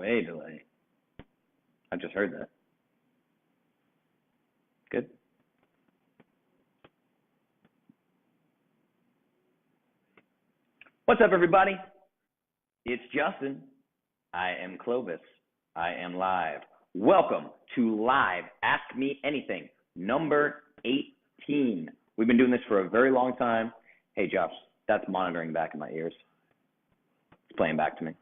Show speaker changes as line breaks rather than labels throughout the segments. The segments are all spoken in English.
way delayed. I just heard that. Good. What's up, everybody? It's Justin. I am Clovis. I am live. Welcome to Live Ask Me Anything, number 18. We've been doing this for a very long time. Hey, Josh, that's monitoring back in my ears. It's playing back to me.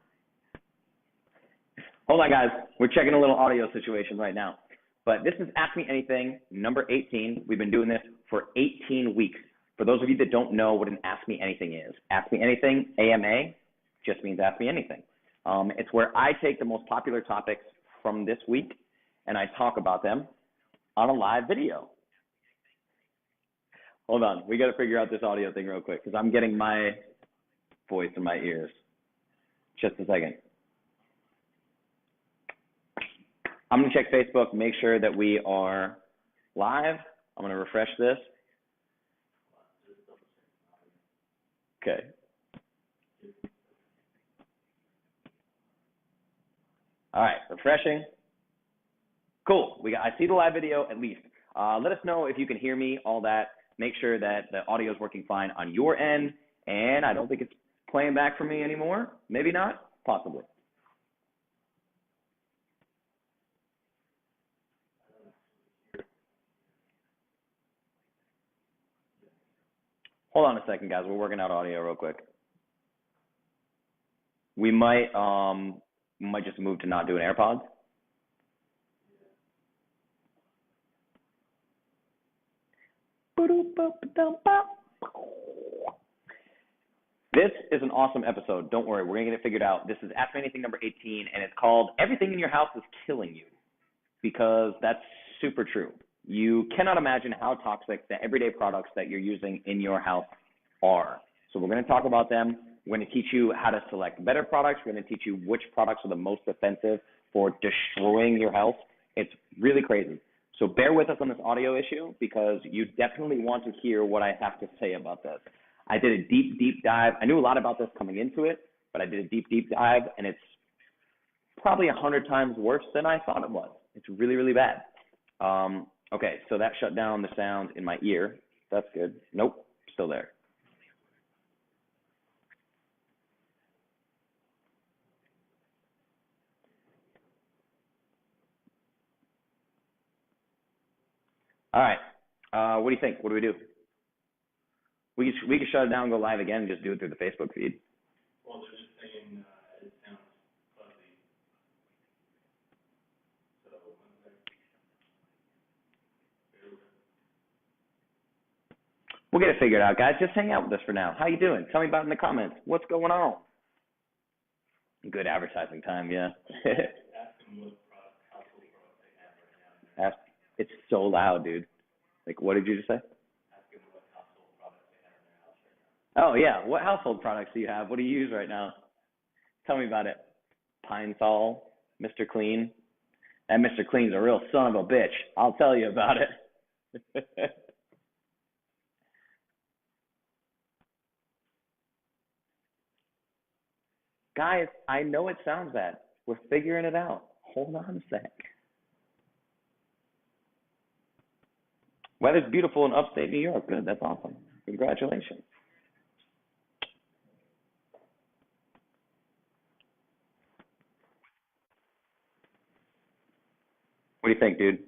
Hold on, guys. We're checking a little audio situation right now. But this is Ask Me Anything, number 18. We've been doing this for 18 weeks. For those of you that don't know what an Ask Me Anything is, Ask Me Anything, AMA, just means Ask Me Anything. It's where I take the most popular topics from this week and I talk about them on a live video. Hold on. We got to figure out this audio thing real quick because I'm getting my voice in my ears. Just a second. I'm going to check Facebook, make sure that we are live. I'm going to refresh this. Okay. All right, refreshing. Cool. I see the live video at least. Let us know if you can hear me, all that. Make sure that the audio is working fine on your end. And I don't think it's playing back for me anymore. Maybe not, possibly. Hold on a second, guys. We're working out audio real quick. We might just move to not doing AirPods. This is an awesome episode. Don't worry, we're going to get it figured out. This is Ask Me Anything number 18, and it's called Everything in Your House is Killing You, because that's super true. You cannot imagine how toxic the everyday products that you're using in your house are. So we're going to talk about them. We're going to teach you how to select better products. We're going to teach you which products are the most offensive for destroying your health. It's really crazy. So bear with us on this audio issue because you definitely want to hear what I have to say about this. I did a deep dive. I knew a lot about this coming into it, but I did a deep dive, and it's probably 100 times worse than I thought it was. It's really, really bad. Okay, so that shut down the sound in my ear. That's good. Nope, still there. All right, what do you think? What do we do? We can shut it down and go live again and just do it through the Facebook feed.
Well, they're just saying it sounds fuzzy. So,
we'll get it figured out, guys. Just hang out with us for now. How you doing? Tell me about it in the comments. What's going on? Good advertising time, yeah.
ask them what household products they have right now.
It's so loud, dude. Like, what did you just say?
Ask them what household products they have in their house right now.
Oh, yeah. What household products do you have? What do you use right now? Tell me about it. Pine Sol, Mr. Clean. That Mr. Clean's a real son of a bitch. I'll tell you about it. Guys, I know it sounds bad. We're figuring it out. Hold on a sec. Weather's beautiful in upstate New York. Good. That's awesome. Congratulations. What do you think, dude?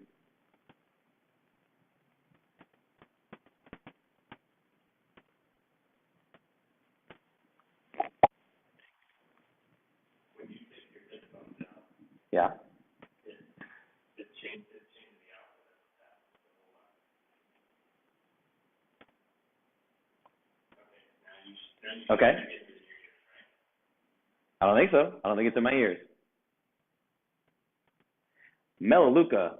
When you take your headphones out,
Yeah.
it changes the output of that. So hold on. Okay, now you
Okay.
get it in your ears, right?
I don't think so. I don't think it's in my ears. Melaleuca.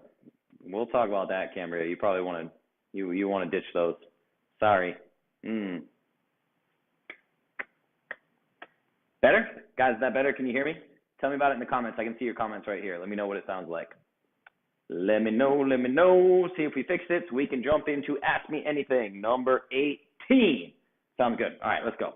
We'll talk about that, Cambria. You probably want to you want to ditch those. Sorry. Better? Guys, is that better? Can you hear me? Tell me about it in the comments. I can see your comments right here. Let me know what it sounds like. Let me know. See if we fixed it so we can jump into Ask Me Anything, number 18. Sounds good. All right, let's go.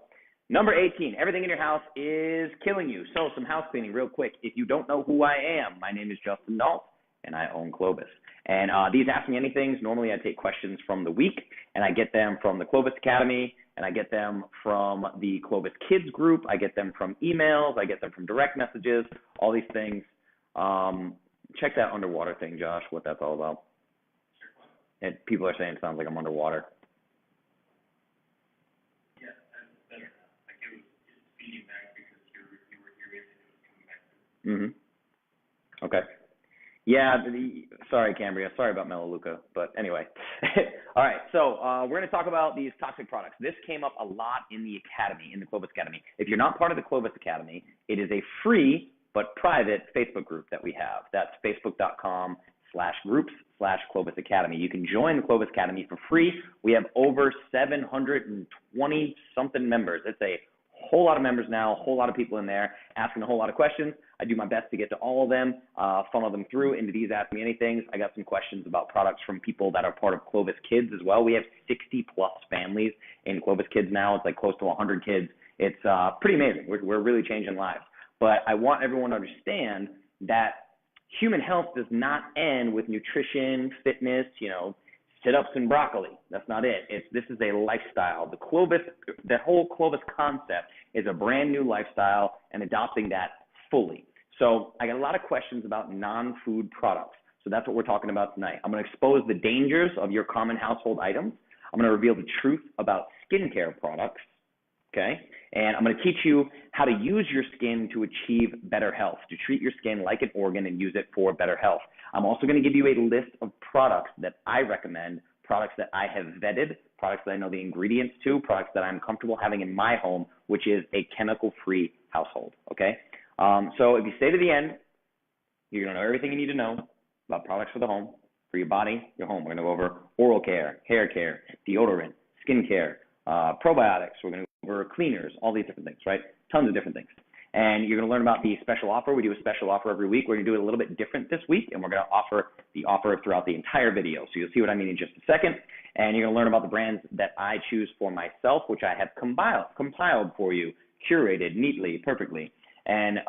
Number 18, everything in your house is killing you. So some house cleaning real quick. If you don't know who I am, my name is Justin Nault, and I own Clovis. And these Ask Me Anythings, normally I take questions from the week, and I get them from the Clovis Academy, and I get them from the Clovis Kids group. I get them from emails. I get them from direct messages, all these things. Check that underwater thing, Josh, what that's all about. And people are saying it sounds like I'm underwater.
Yeah, that's better now. Like it's feeding back because you were hearing it was coming back.
Okay. Yeah, sorry, Cambria. Sorry about Melaleuca. But anyway. All right, so we're going to talk about these toxic products. This came up a lot in the Academy, in the Clovis Academy. If you're not part of the Clovis Academy, it is a free but private Facebook group that we have. That's facebook.com/groups/Clovis Academy. You can join the Clovis Academy for free. We have over 720-something members. It's a whole lot of members now, a whole lot of people in there asking a whole lot of questions. I do my best to get to all of them, funnel them through into these Ask Me Anythings. I got some questions about products from people that are part of Clovis Kids as well. We have 60-plus families in Clovis Kids now. It's like close to 100 kids. It's pretty amazing. We're really changing lives. But I want everyone to understand that human health does not end with nutrition, fitness, sit-ups and broccoli. That's not it. This is a lifestyle. The whole Clovis concept is a brand new lifestyle and adopting that fully. So I got a lot of questions about non-food products. So that's what we're talking about tonight. I'm going to expose the dangers of your common household items. I'm going to reveal the truth about skincare products, okay? And I'm going to teach you how to use your skin to achieve better health, to treat your skin like an organ and use it for better health. I'm also going to give you a list of products that I recommend, products that I have vetted, products that I know the ingredients to, products that I'm comfortable having in my home, which is a chemical-free household, okay? So if you stay to the end, you're going to know everything you need to know about products for the home, for your body, your home. We're going to go over oral care, hair care, deodorant, skin care, probiotics. We're going to go over cleaners, all these different things, right? Tons of different things. And you're going to learn about the special offer. We do a special offer every week. We're going to do it a little bit different this week, and we're going to offer the offer throughout the entire video. So you'll see what I mean in just a second. And you're going to learn about the brands that I choose for myself, which I have compiled for you, curated neatly, perfectly. And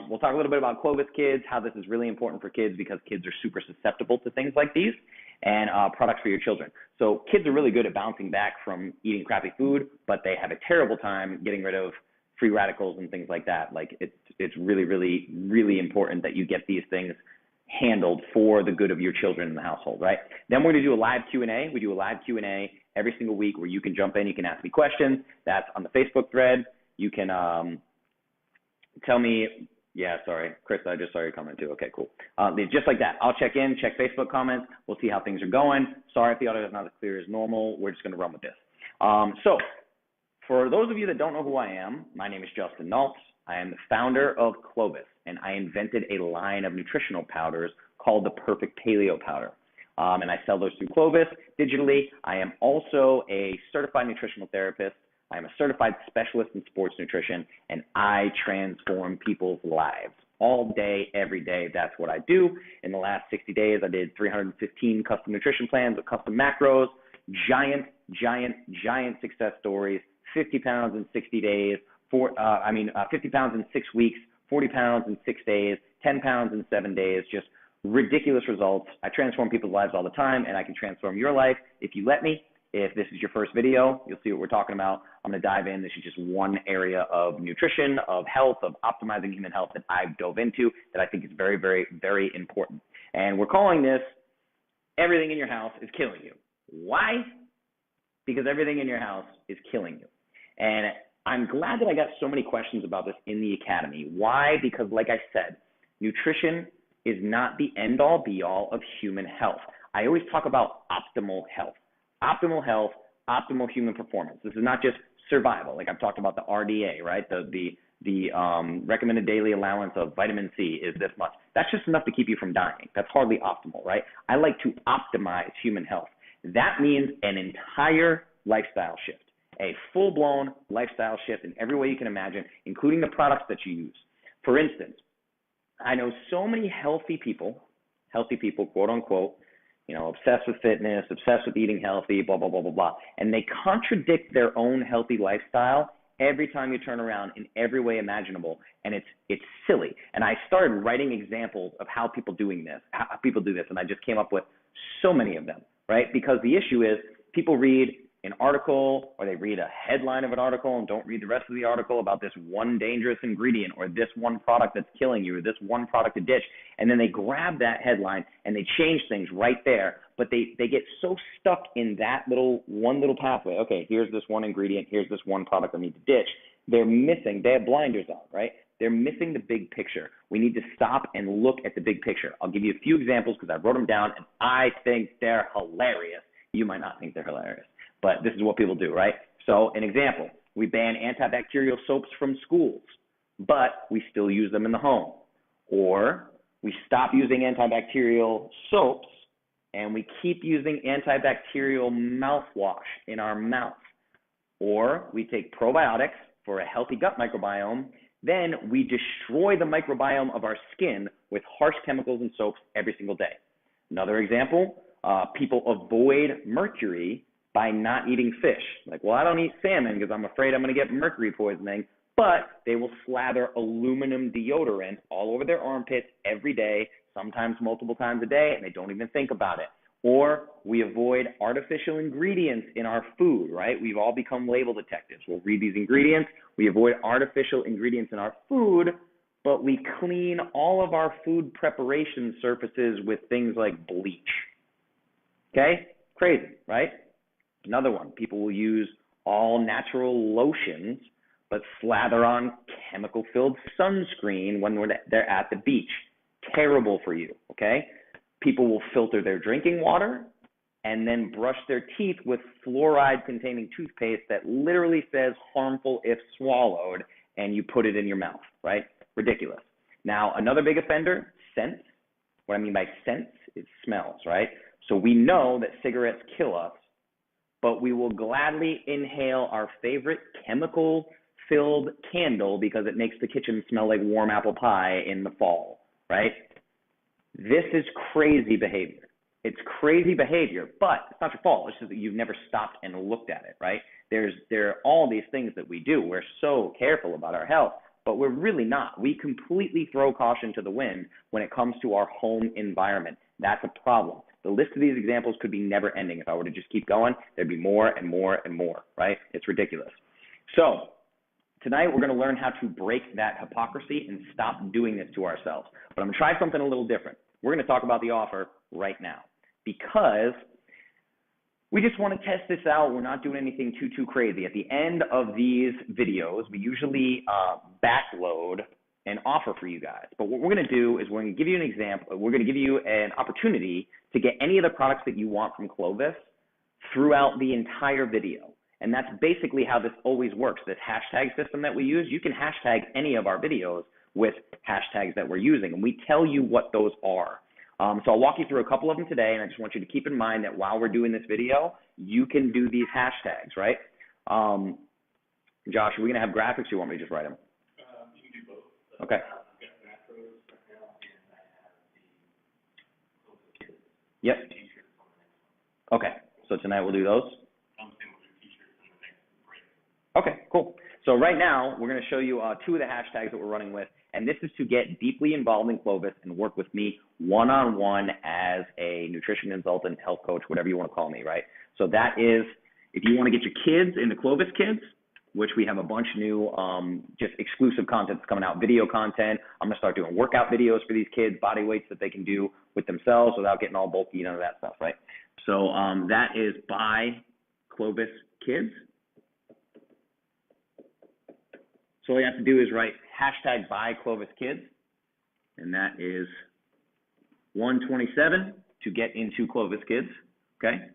we'll talk a little bit about Clovis Kids, how this is really important for kids because kids are super susceptible to things like these, and products for your children. So kids are really good at bouncing back from eating crappy food, but they have a terrible time getting rid of free radicals and things like that. Like it's really, really, really important that you get these things handled for the good of your children in the household, right? Then we're going to do a live Q&A. We do a live Q&A every single week where you can jump in, you can ask me questions. That's on the Facebook thread. You can tell me, yeah, sorry, Chris, I just saw your comment too. Okay, cool. Just like that, I'll check in, check Facebook comments. We'll see how things are going. Sorry if the audio is not as clear as normal. We're just going to run with this. So for those of you that don't know who I am, my name is Justin Nault. I am the founder of Clovis, and I invented a line of nutritional powders called the Perfect Paleo Powder. And I sell those through Clovis digitally. I am also a certified nutritional therapist. I am a certified specialist in sports nutrition, and I transform people's lives all day, every day. That's what I do. In the last 60 days, I did 315 custom nutrition plans with custom macros, giant success stories, 50 pounds in 60 days, 50 pounds in 6 weeks, 40 pounds in 6 days, 10 pounds in 7 days, just ridiculous results. I transform people's lives all the time, and I can transform your life if you let me. If this is your first video, you'll see what we're talking about. I'm going to dive in. This is just one area of nutrition, of health, of optimizing human health that I've dove into that I think is very, very, very important. And we're calling this Everything in Your House is Killing You. Why? Because everything in your house is killing you. And I'm glad that I got so many questions about this in the Academy. Why? Because like I said, nutrition is not the end-all, be-all of human health. I always talk about optimal health. Optimal health, optimal human performance. This is not just survival. Like I've talked about the RDA, right? The recommended daily allowance of vitamin C is this much. That's just enough to keep you from dying. That's hardly optimal, right? I like to optimize human health. That means an entire lifestyle shift, a full-blown lifestyle shift in every way you can imagine, including the products that you use. For instance, I know so many healthy people, quote unquote, obsessed with fitness, obsessed with eating healthy, blah, blah, blah, blah, blah. And they contradict their own healthy lifestyle every time you turn around in every way imaginable, and it's silly. And I started writing examples of how people do this, and I just came up with so many of them, right? Because the issue is people read an article or they read a headline of an article and don't read the rest of the article about this one dangerous ingredient or this one product that's killing you or this one product to ditch, and then they grab that headline and they change things right there, but they get so stuck in that one little pathway. Okay, here's this one ingredient, here's this one product I need to ditch. They have blinders on, right? They're missing the big picture. We need to stop and look at the big picture. I'll give you a few examples because I wrote them down and I think they're hilarious. You might not think they're hilarious, but this is what people do, right? So an example, we ban antibacterial soaps from schools, but we still use them in the home. Or we stop using antibacterial soaps and we keep using antibacterial mouthwash in our mouth. Or we take probiotics for a healthy gut microbiome, then we destroy the microbiome of our skin with harsh chemicals and soaps every single day. Another example, people avoid mercury by not eating fish. Like, well, I don't eat salmon because I'm afraid I'm going to get mercury poisoning, but they will slather aluminum deodorant all over their armpits every day, sometimes multiple times a day, and they don't even think about it. Or we avoid artificial ingredients in our food, right? We've all become label detectives. We'll read these ingredients. We avoid artificial ingredients in our food, but we clean all of our food preparation surfaces with things like bleach. Okay? Crazy, right? Another one, people will use all natural lotions, but slather on chemical-filled sunscreen when they're at the beach. Terrible for you, okay? People will filter their drinking water and then brush their teeth with fluoride-containing toothpaste that literally says harmful if swallowed, and you put it in your mouth, right? Ridiculous. Now, another big offender, scents. What I mean by scents is smells, right? So we know that cigarettes kill us, but we will gladly inhale our favorite chemical-filled candle because it makes the kitchen smell like warm apple pie in the fall, right? This is crazy behavior. It's crazy behavior, but it's not your fault. It's just that you've never stopped and looked at it, right? There are all these things that we do. We're so careful about our health, but we're really not. We completely throw caution to the wind when it comes to our home environment. That's a problem. The list of these examples could be never ending. If I were to just keep going, there'd be more and more and more, right? It's ridiculous. So tonight we're going to learn how to break that hypocrisy and stop doing this to ourselves. But I'm going to try something a little different. We're going to talk about the offer right now because we just want to test this out. We're not doing anything too crazy. At the end of these videos, we usually backload an offer for you guys. But what we're going to do is we're going to give you an example. We're going to give you an opportunity to get any of the products that you want from Clovis throughout the entire video. And that's basically how this always works. This hashtag system that we use, you can hashtag any of our videos with hashtags that we're using, and we tell you what those are. So I'll walk you through a couple of them today, and I just want you to keep in mind that while we're doing this video, you can do these hashtags, right? Josh, are we going to have graphics, or you want me to just write them?
You can do both.
Okay.
I've got macros right now, and I have the Clovis Kids.
Yep.
T-shirts on the next one.
Okay, so tonight we'll do those?
I'm saying we'll do T-shirts in the next break.
Okay, cool. So right now, we're going to show you two of the hashtags that we're running with, and this is to get deeply involved in Clovis and work with me one-on-one as a nutrition consultant, health coach, whatever you want to call me, right? So that is, if you want to get your kids into Clovis Kids, which we have a bunch of new just exclusive content that's coming out, video content. I'm going to start doing workout videos for these kids, body weights that they can do with themselves without getting all bulky, none of that stuff, right? So that is by Clovis Kids. So all you have to do is write hashtag by Clovis Kids, and that is 127 to get into Clovis Kids, okay?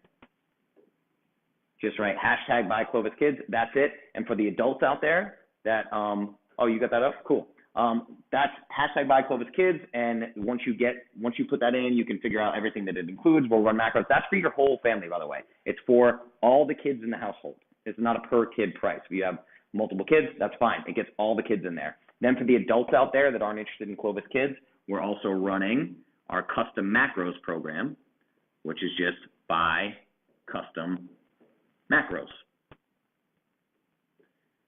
Just write hashtag by Clovis Kids, that's it. And for the adults out there that, oh, you got that up? Cool. That's hashtag by Clovis Kids, and once you put that in, you can figure out everything that it includes. We'll run macros. That's for your whole family, by the way. It's for all the kids in the household. It's not a per kid price. If you have multiple kids, that's fine. It gets all the kids in there. Then for the adults out there that aren't interested in Clovis Kids, we're also running our custom macros program, which is just buy custom macros.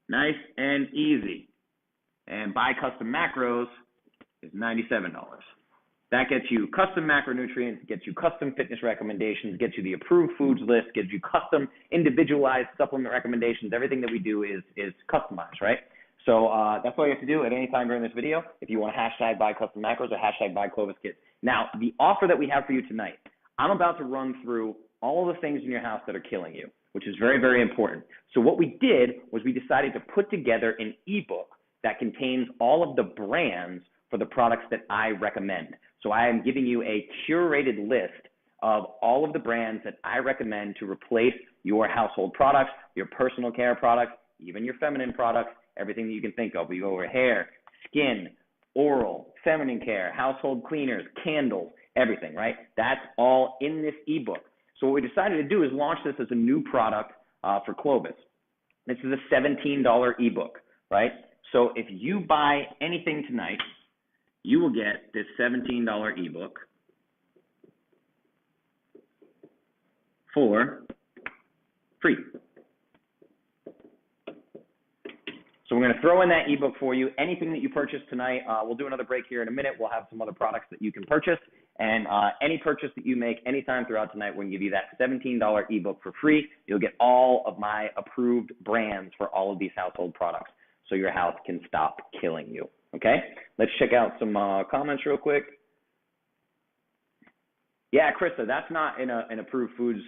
Nice and easy. And Buy Custom Macros is $97. That gets you custom macronutrients, gets you custom fitness recommendations, gets you the approved foods list, gives you custom individualized supplement recommendations. Everything that we do is customized, right? So that's all you have to do at any time during this video if you want to hashtag Buy Custom Macros or hashtag Buy Clovis Kids. Now, the offer that we have for you tonight, I'm about to run through all of the things in your house that are killing you, which is very, very important. So what we did was we decided to put together an ebook that contains all of the brands for the products that I recommend. So I am giving you a curated list of all of the brands that I recommend to replace your household products, your personal care products, even your feminine products, everything that you can think of. We go over hair, skin, oral, feminine care, household cleaners, candles, everything, right? That's all in this ebook. So what we decided to do is launch this as a new product for Clovis. This is a $17 ebook, right? So if you buy anything tonight, you will get this $17 ebook for free. So we're going to throw in that ebook for you. Anything that you purchase tonight, we'll do another break here in a minute. We'll have some other products that you can purchase. And any purchase that you make anytime throughout tonight, we're going to give you that $17 ebook for free. You'll get all of my approved brands for all of these household products so your house can stop killing you. Okay? Let's check out some comments real quick. Yeah, Krista, that's not in an approved foods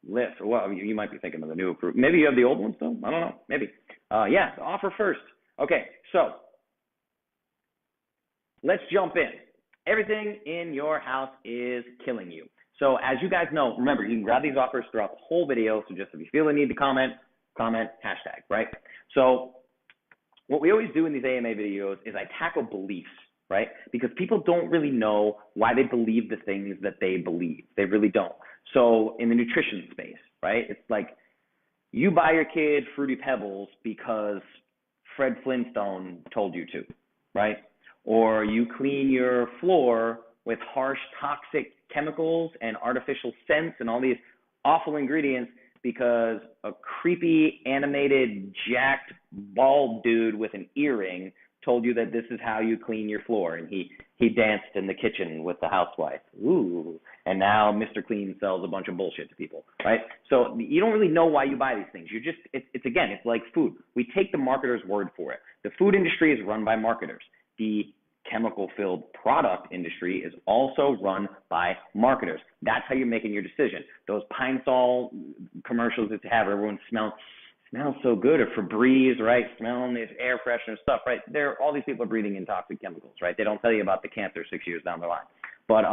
list. Well, you might be thinking of the new approved. Maybe you have the old ones though. I don't know. Maybe. Yeah, offer first. Okay, so let's jump in. Everything in your house is killing you. So as you guys know, remember, you can grab these offers throughout the whole video. So just if you feel the need to comment, hashtag, right? So what we always do in these AMA videos is I tackle beliefs, right? Because people don't really know why they believe the things that they believe. They really don't. So in the nutrition space, right? It's like you buy your kid Fruity Pebbles because Fred Flintstone told you to, right? Or you clean your floor with harsh, toxic chemicals and artificial scents and all these awful ingredients because a creepy, animated, jacked, bald dude with an earring told you that this is how you clean your floor, and he danced in the kitchen with the housewife. Ooh, and now Mr. Clean sells a bunch of bullshit to people, right? So you don't really know why you buy these things. It's like food. We take the marketer's word for it. The food industry is run by marketers. The chemical-filled product industry is also run by marketers. That's how you're making your decision. Those Pine Sol commercials that have everyone smells so good, or Febreze, right? Smelling this air freshener stuff, right? All these people are breathing in toxic chemicals, right? They don't tell you about the cancer 6 years down the line. But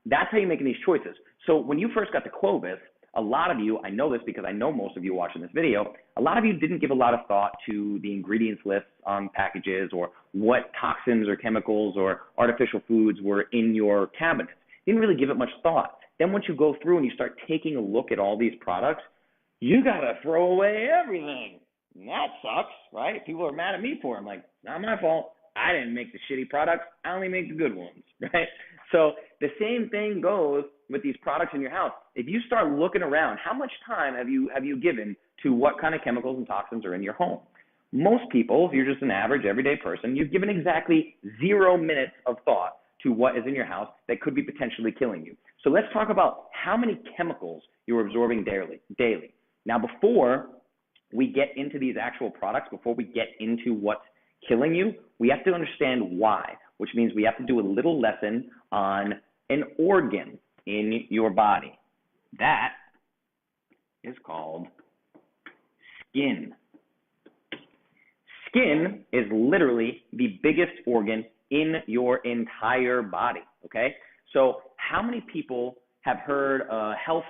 that's how you're making these choices. So when you first got to Clovis, a lot of you, I know this because I know most of you watching this video, a lot of you didn't give a lot of thought to the ingredients lists on packages or what toxins or chemicals or artificial foods were in your cabinets. Didn't really give it much thought. Then once you go through and you start taking a look at all these products, you got to throw away everything. And that sucks, right? People are mad at me for it. I'm like, not my fault. I didn't make the shitty products. I only make the good ones, right? So the same thing goes with these products in your house. If you start looking around, how much time have you given to what kind of chemicals and toxins are in your home? Most people, if you're just an average everyday person, you've given exactly 0 minutes of thought to what is in your house that could be potentially killing you. So let's talk about how many chemicals you're absorbing daily. Now, before we get into these actual products, before we get into what's killing you, we have to understand why, which means we have to do a little lesson on an organ in your body. That is called skin. Skin is literally the biggest organ in your entire body, okay? So how many people have heard a health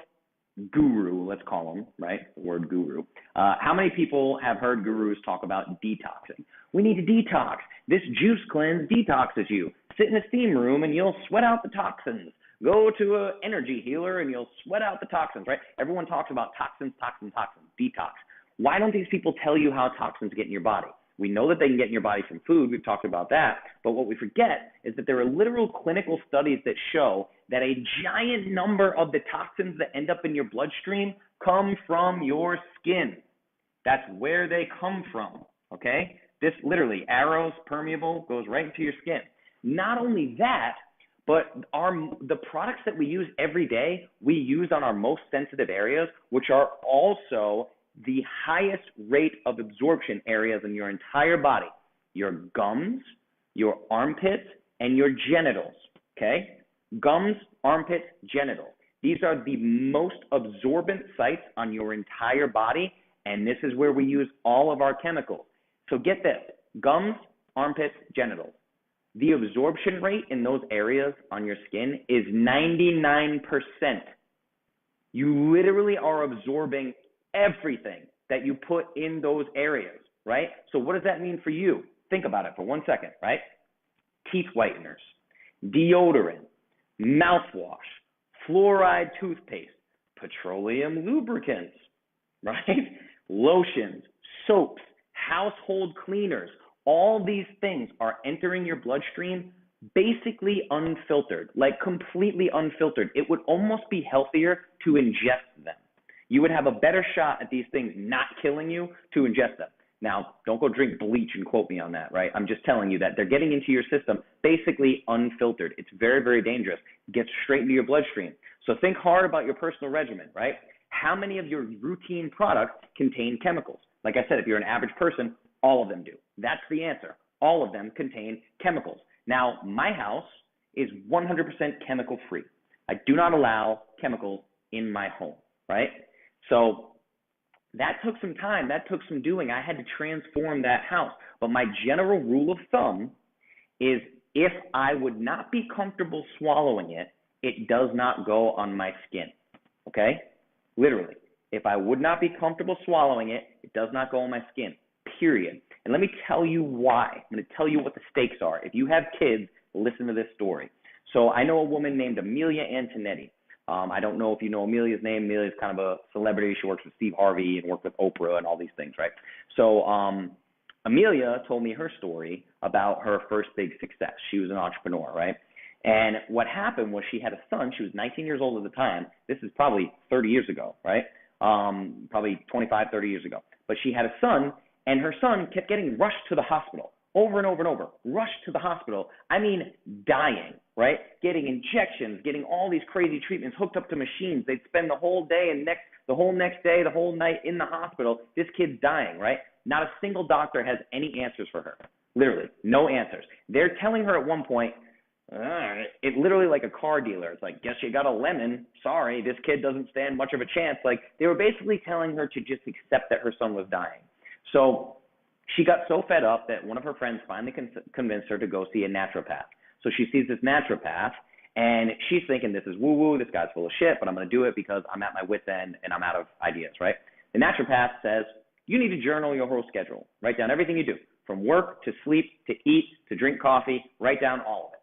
guru, let's call them, right? The word guru. How many people have heard gurus talk about detoxing? We need to detox. This juice cleanse detoxes you. Sit in a steam room and you'll sweat out the toxins. Go to an energy healer and you'll sweat out the toxins, right? Everyone talks about toxins, detox. Why don't these people tell you how toxins get in your body? We know that they can get in your body from food. We've talked about that. But what we forget is that there are literal clinical studies that show that a giant number of the toxins that end up in your bloodstream come from your skin. That's where they come from, okay? This literally, arrows, permeable, goes right into your skin. Not only that, but the products that we use every day, we use on our most sensitive areas, which are also the highest rate of absorption areas in your entire body. Your gums, your armpits, and your genitals, okay? Gums, armpits, genitals. These are the most absorbent sites on your entire body, and this is where we use all of our chemicals. So get this, gums, armpits, genitals. The absorption rate in those areas on your skin is 99%. You literally are absorbing everything that you put in those areas, right? So what does that mean for you? Think about it for 1 second, right? Teeth whiteners, deodorant, mouthwash, fluoride toothpaste, petroleum lubricants, right? Lotions, soaps, household cleaners, all these things are entering your bloodstream basically unfiltered, like completely unfiltered. It would almost be healthier to ingest them. You would have a better shot at these things not killing you to ingest them. Now, don't go drink bleach and quote me on that, right? I'm just telling you that they're getting into your system basically unfiltered. It's very, very dangerous. It gets straight into your bloodstream. So think hard about your personal regimen, right? How many of your routine products contain chemicals? Like I said, if you're an average person, all of them do. That's the answer. All of them contain chemicals. Now, my house is 100% chemical free. I do not allow chemicals in my home, right? So that took some time. That took some doing. I had to transform that house. But my general rule of thumb is if I would not be comfortable swallowing it, it does not go on my skin, okay? Literally. If I would not be comfortable swallowing it, it does not go on my skin, period. And let me tell you why. I'm going to tell you what the stakes are. If you have kids, listen to this story. So I know a woman named Amelia Antonetti. I don't know if you know Amelia's name. Amelia's kind of a celebrity. She works with Steve Harvey and worked with Oprah and all these things, right? So Amelia told me her story about her first big success. She was an entrepreneur, right? And what happened was she had a son. She was 19 years old at the time. This is probably 30 years ago, right? Probably 25, 30 years ago. But she had a son, and her son kept getting rushed to the hospital over and over and over. Rushed to the hospital. I mean, dying, right? Getting injections, getting all these crazy treatments, hooked up to machines. They'd spend the whole day and the whole next day, the whole night in the hospital. This kid's dying, right? Not a single doctor has any answers for her. Literally, no answers. They're telling her at one point, it literally like a car dealer. It's like, guess you got a lemon. Sorry, this kid doesn't stand much of a chance. Like, they were basically telling her to just accept that her son was dying. So she got so fed up that one of her friends finally convinced her to go see a naturopath. So she sees this naturopath, and she's thinking, this is woo-woo, this guy's full of shit, but I'm going to do it because I'm at my wit's end and I'm out of ideas, right? The naturopath says, you need to journal your whole schedule. Write down everything you do, from work to sleep to eat to drink coffee. Write down all of it.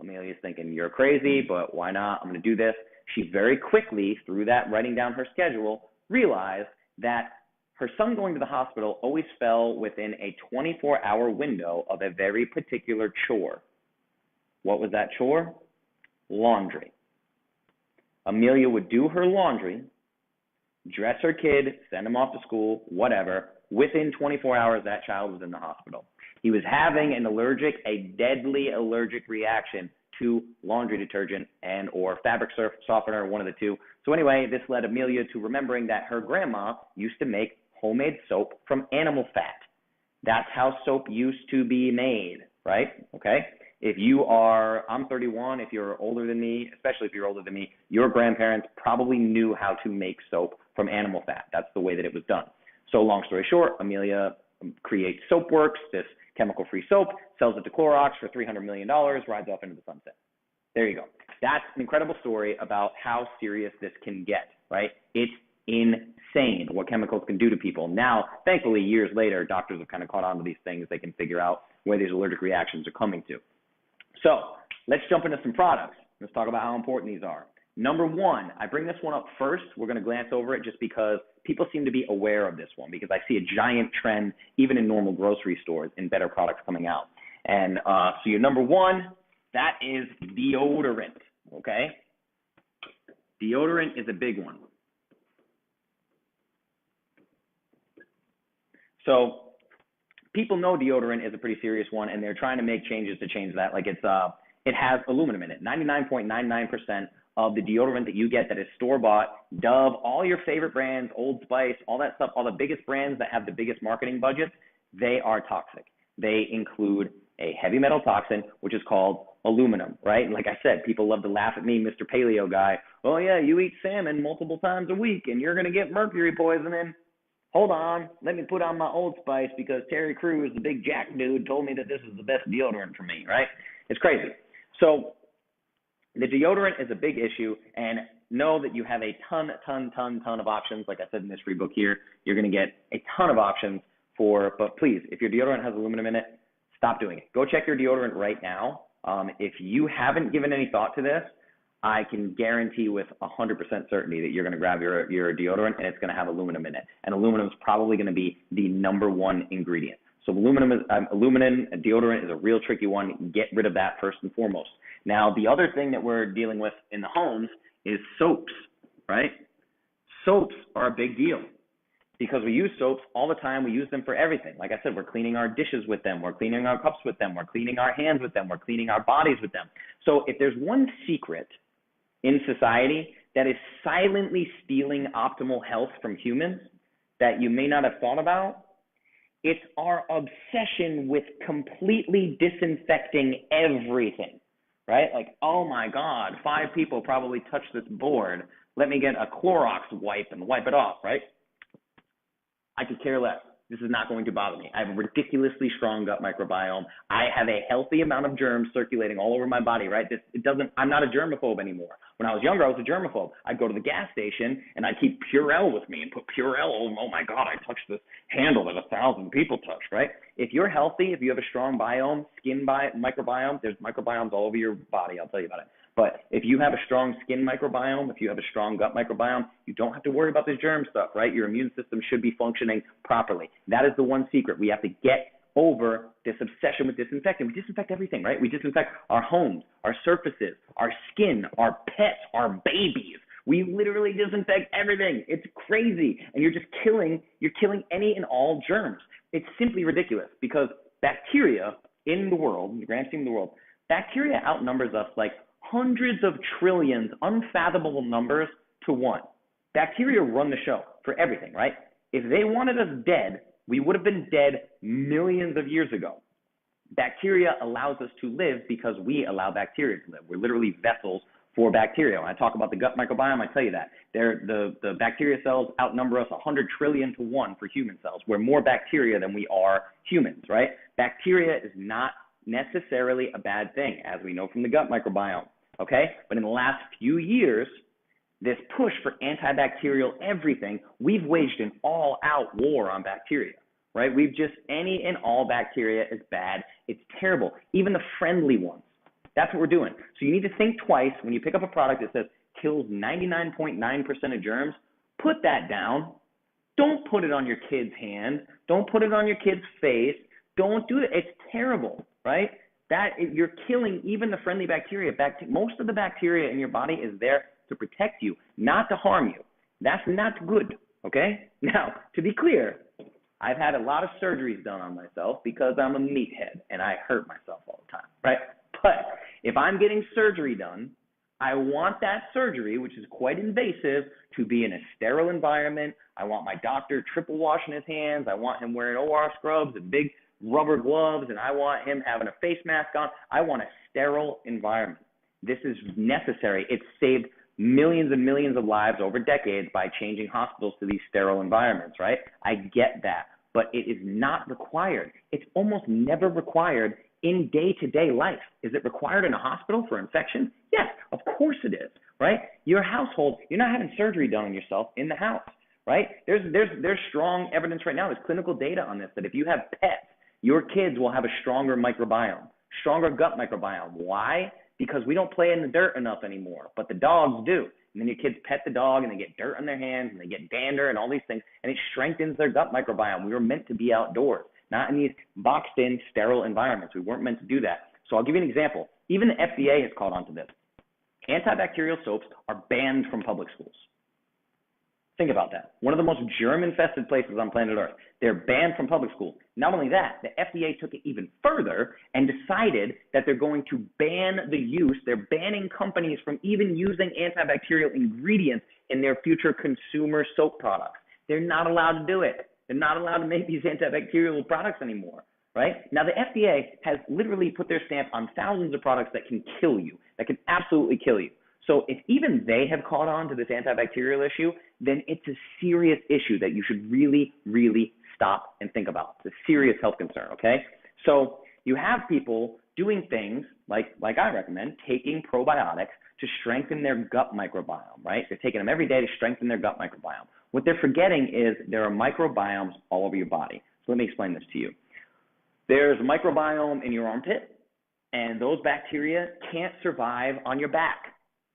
Amelia's thinking, you're crazy, but why not? I'm going to do this. She very quickly, through that writing down her schedule, realized that her son going to the hospital always fell within a 24-hour window of a very particular chore. What was that chore? Laundry. Amelia would do her laundry, dress her kid, send him off to school, whatever. Within 24 hours, that child was in the hospital. He was having a deadly allergic reaction to laundry detergent and or fabric softener, one of the two. So anyway, this led Amelia to remembering that her grandma used to make homemade soap from animal fat. That's how soap used to be made, right? Okay? I'm 31, if you're older than me, especially if you're older than me, your grandparents probably knew how to make soap from animal fat. That's the way that it was done. So long story short, Amelia creates Soapworks, this chemical-free soap, sells it to Clorox for $300 million, rides off into the sunset. There you go. That's an incredible story about how serious this can get, right? It's insane what chemicals can do to people. Now, thankfully, years later, doctors have kind of caught on to these things. They can figure out where these allergic reactions are coming to. So let's jump into some products. Let's talk about how important these are. Number one, I bring this one up first. We're going to glance over it just because people seem to be aware of this one, because I see a giant trend, even in normal grocery stores, in better products coming out. And so your number one, that is deodorant, okay? Deodorant is a big one. So people know deodorant is a pretty serious one, and they're trying to make changes to change that. Like it has aluminum in it. 99.99% of the deodorant that you get that is store-bought, Dove, all your favorite brands, Old Spice, all that stuff, all the biggest brands that have the biggest marketing budgets, they are toxic. They include a heavy metal toxin, which is called aluminum, right? And like I said, people love to laugh at me, Mr. Paleo guy. Oh yeah, you eat salmon multiple times a week and you're going to get mercury poisoning. Hold on, let me put on my Old Spice because Terry Crews, the big Jack dude, told me that this is the best deodorant for me, right? It's crazy. So the deodorant is a big issue, and know that you have a ton of options. Like I said in this free book here, you're going to get a ton of options but please, if your deodorant has aluminum in it, stop doing it. Go check your deodorant right now. If you haven't given any thought to this, I can guarantee with 100% certainty that you're going to grab your deodorant and it's going to have aluminum in it. And aluminum is probably going to be the number one ingredient. So aluminum deodorant is a real tricky one. Get rid of that first and foremost. Now, the other thing that we're dealing with in the homes is soaps, right? Soaps are a big deal because we use soaps all the time. We use them for everything. Like I said, we're cleaning our dishes with them. We're cleaning our cups with them. We're cleaning our hands with them. We're cleaning our bodies with them. So if there's one secret in society that is silently stealing optimal health from humans that you may not have thought about, it's our obsession with completely disinfecting everything, right? Like, oh my God, 5 people probably touched this board. Let me get a Clorox wipe and wipe it off, right? I could care less. This is not going to bother me. I have a ridiculously strong gut microbiome. I have a healthy amount of germs circulating all over my body, right? I'm not a germaphobe anymore. When I was younger, I was a germaphobe. I'd go to the gas station and I'd keep Purell with me and put Purell. Oh my God, I touched this handle that 1,000 people touched, right? If you're healthy, if you have a strong biome, microbiome, there's microbiomes all over your body. I'll tell you about it. But if you have a strong skin microbiome, if you have a strong gut microbiome, you don't have to worry about this germ stuff, right? Your immune system should be functioning properly. That is the one secret. We have to get over this obsession with disinfecting. We disinfect everything, right? We disinfect our homes, our surfaces, our skin, our pets, our babies. We literally disinfect everything. It's crazy. And you're killing any and all germs. It's simply ridiculous because bacteria in the world, in the grand scheme of the world, bacteria outnumbers us like hundreds of trillions, unfathomable numbers to 1. Bacteria run the show for everything, right? If they wanted us dead, we would have been dead millions of years ago. Bacteria allows us to live because we allow bacteria to live. We're literally vessels for bacteria. When I talk about the gut microbiome, I tell you that. The bacteria cells outnumber us 100 trillion to 1 for human cells. We're more bacteria than we are humans, right? Bacteria is not necessarily a bad thing, as we know from the gut microbiome, okay? But in the last few years, this push for antibacterial everything, we've waged an all-out war on bacteria, right? Any and all bacteria is bad. It's terrible, even the friendly ones. That's what we're doing. So you need to think twice when you pick up a product that says kills 99.9% of germs. Put that down. Don't put it on your kid's hand. Don't put it on your kid's face. Don't do it. It's terrible, right? You're killing even the friendly bacteria. Most of the bacteria in your body is there to protect you, not to harm you. That's not good, okay? Now, to be clear, I've had a lot of surgeries done on myself because I'm a meathead and I hurt myself all the time, right? But if I'm getting surgery done, I want that surgery, which is quite invasive, to be in a sterile environment. I want my doctor triple washing his hands. I want him wearing OR scrubs and big rubber gloves, and I want him having a face mask on. I want a sterile environment. This is necessary. It's saved millions and millions of lives over decades by changing hospitals to these sterile environments, right? I get that, but it is not required. It's almost never required in day-to-day life. Is it required in a hospital for infection? Yes, of course it is, right? Your household, you're not having surgery done on yourself in the house, right? There's strong evidence right now. There's clinical data on this that if you have pets, your kids will have a stronger microbiome, stronger gut microbiome. Why? Because we don't play in the dirt enough anymore, but the dogs do. And then your kids pet the dog and they get dirt on their hands and they get dander and all these things, and it strengthens their gut microbiome. We were meant to be outdoors, not in these boxed in sterile environments. We weren't meant to do that. So I'll give you an example. Even the FDA has caught on to this. Antibacterial soaps are banned from public schools. Think about that. One of the most germ-infested places on planet Earth. They're banned from public school. Not only that, the FDA took it even further and decided that they're going to ban the use. They're banning companies from even using antibacterial ingredients in their future consumer soap products. They're not allowed to do it. They're not allowed to make these antibacterial products anymore, right? Now, the FDA has literally put their stamp on thousands of products that can kill you, that can absolutely kill you. So if even they have caught on to this antibacterial issue, then it's a serious issue that you should really, really stop and think about. It's a serious health concern, okay? So you have people doing things like I recommend, taking probiotics to strengthen their gut microbiome, right? They're taking them every day to strengthen their gut microbiome. What they're forgetting is there are microbiomes all over your body. So let me explain this to you. There's a microbiome in your armpit, and those bacteria can't survive on your back.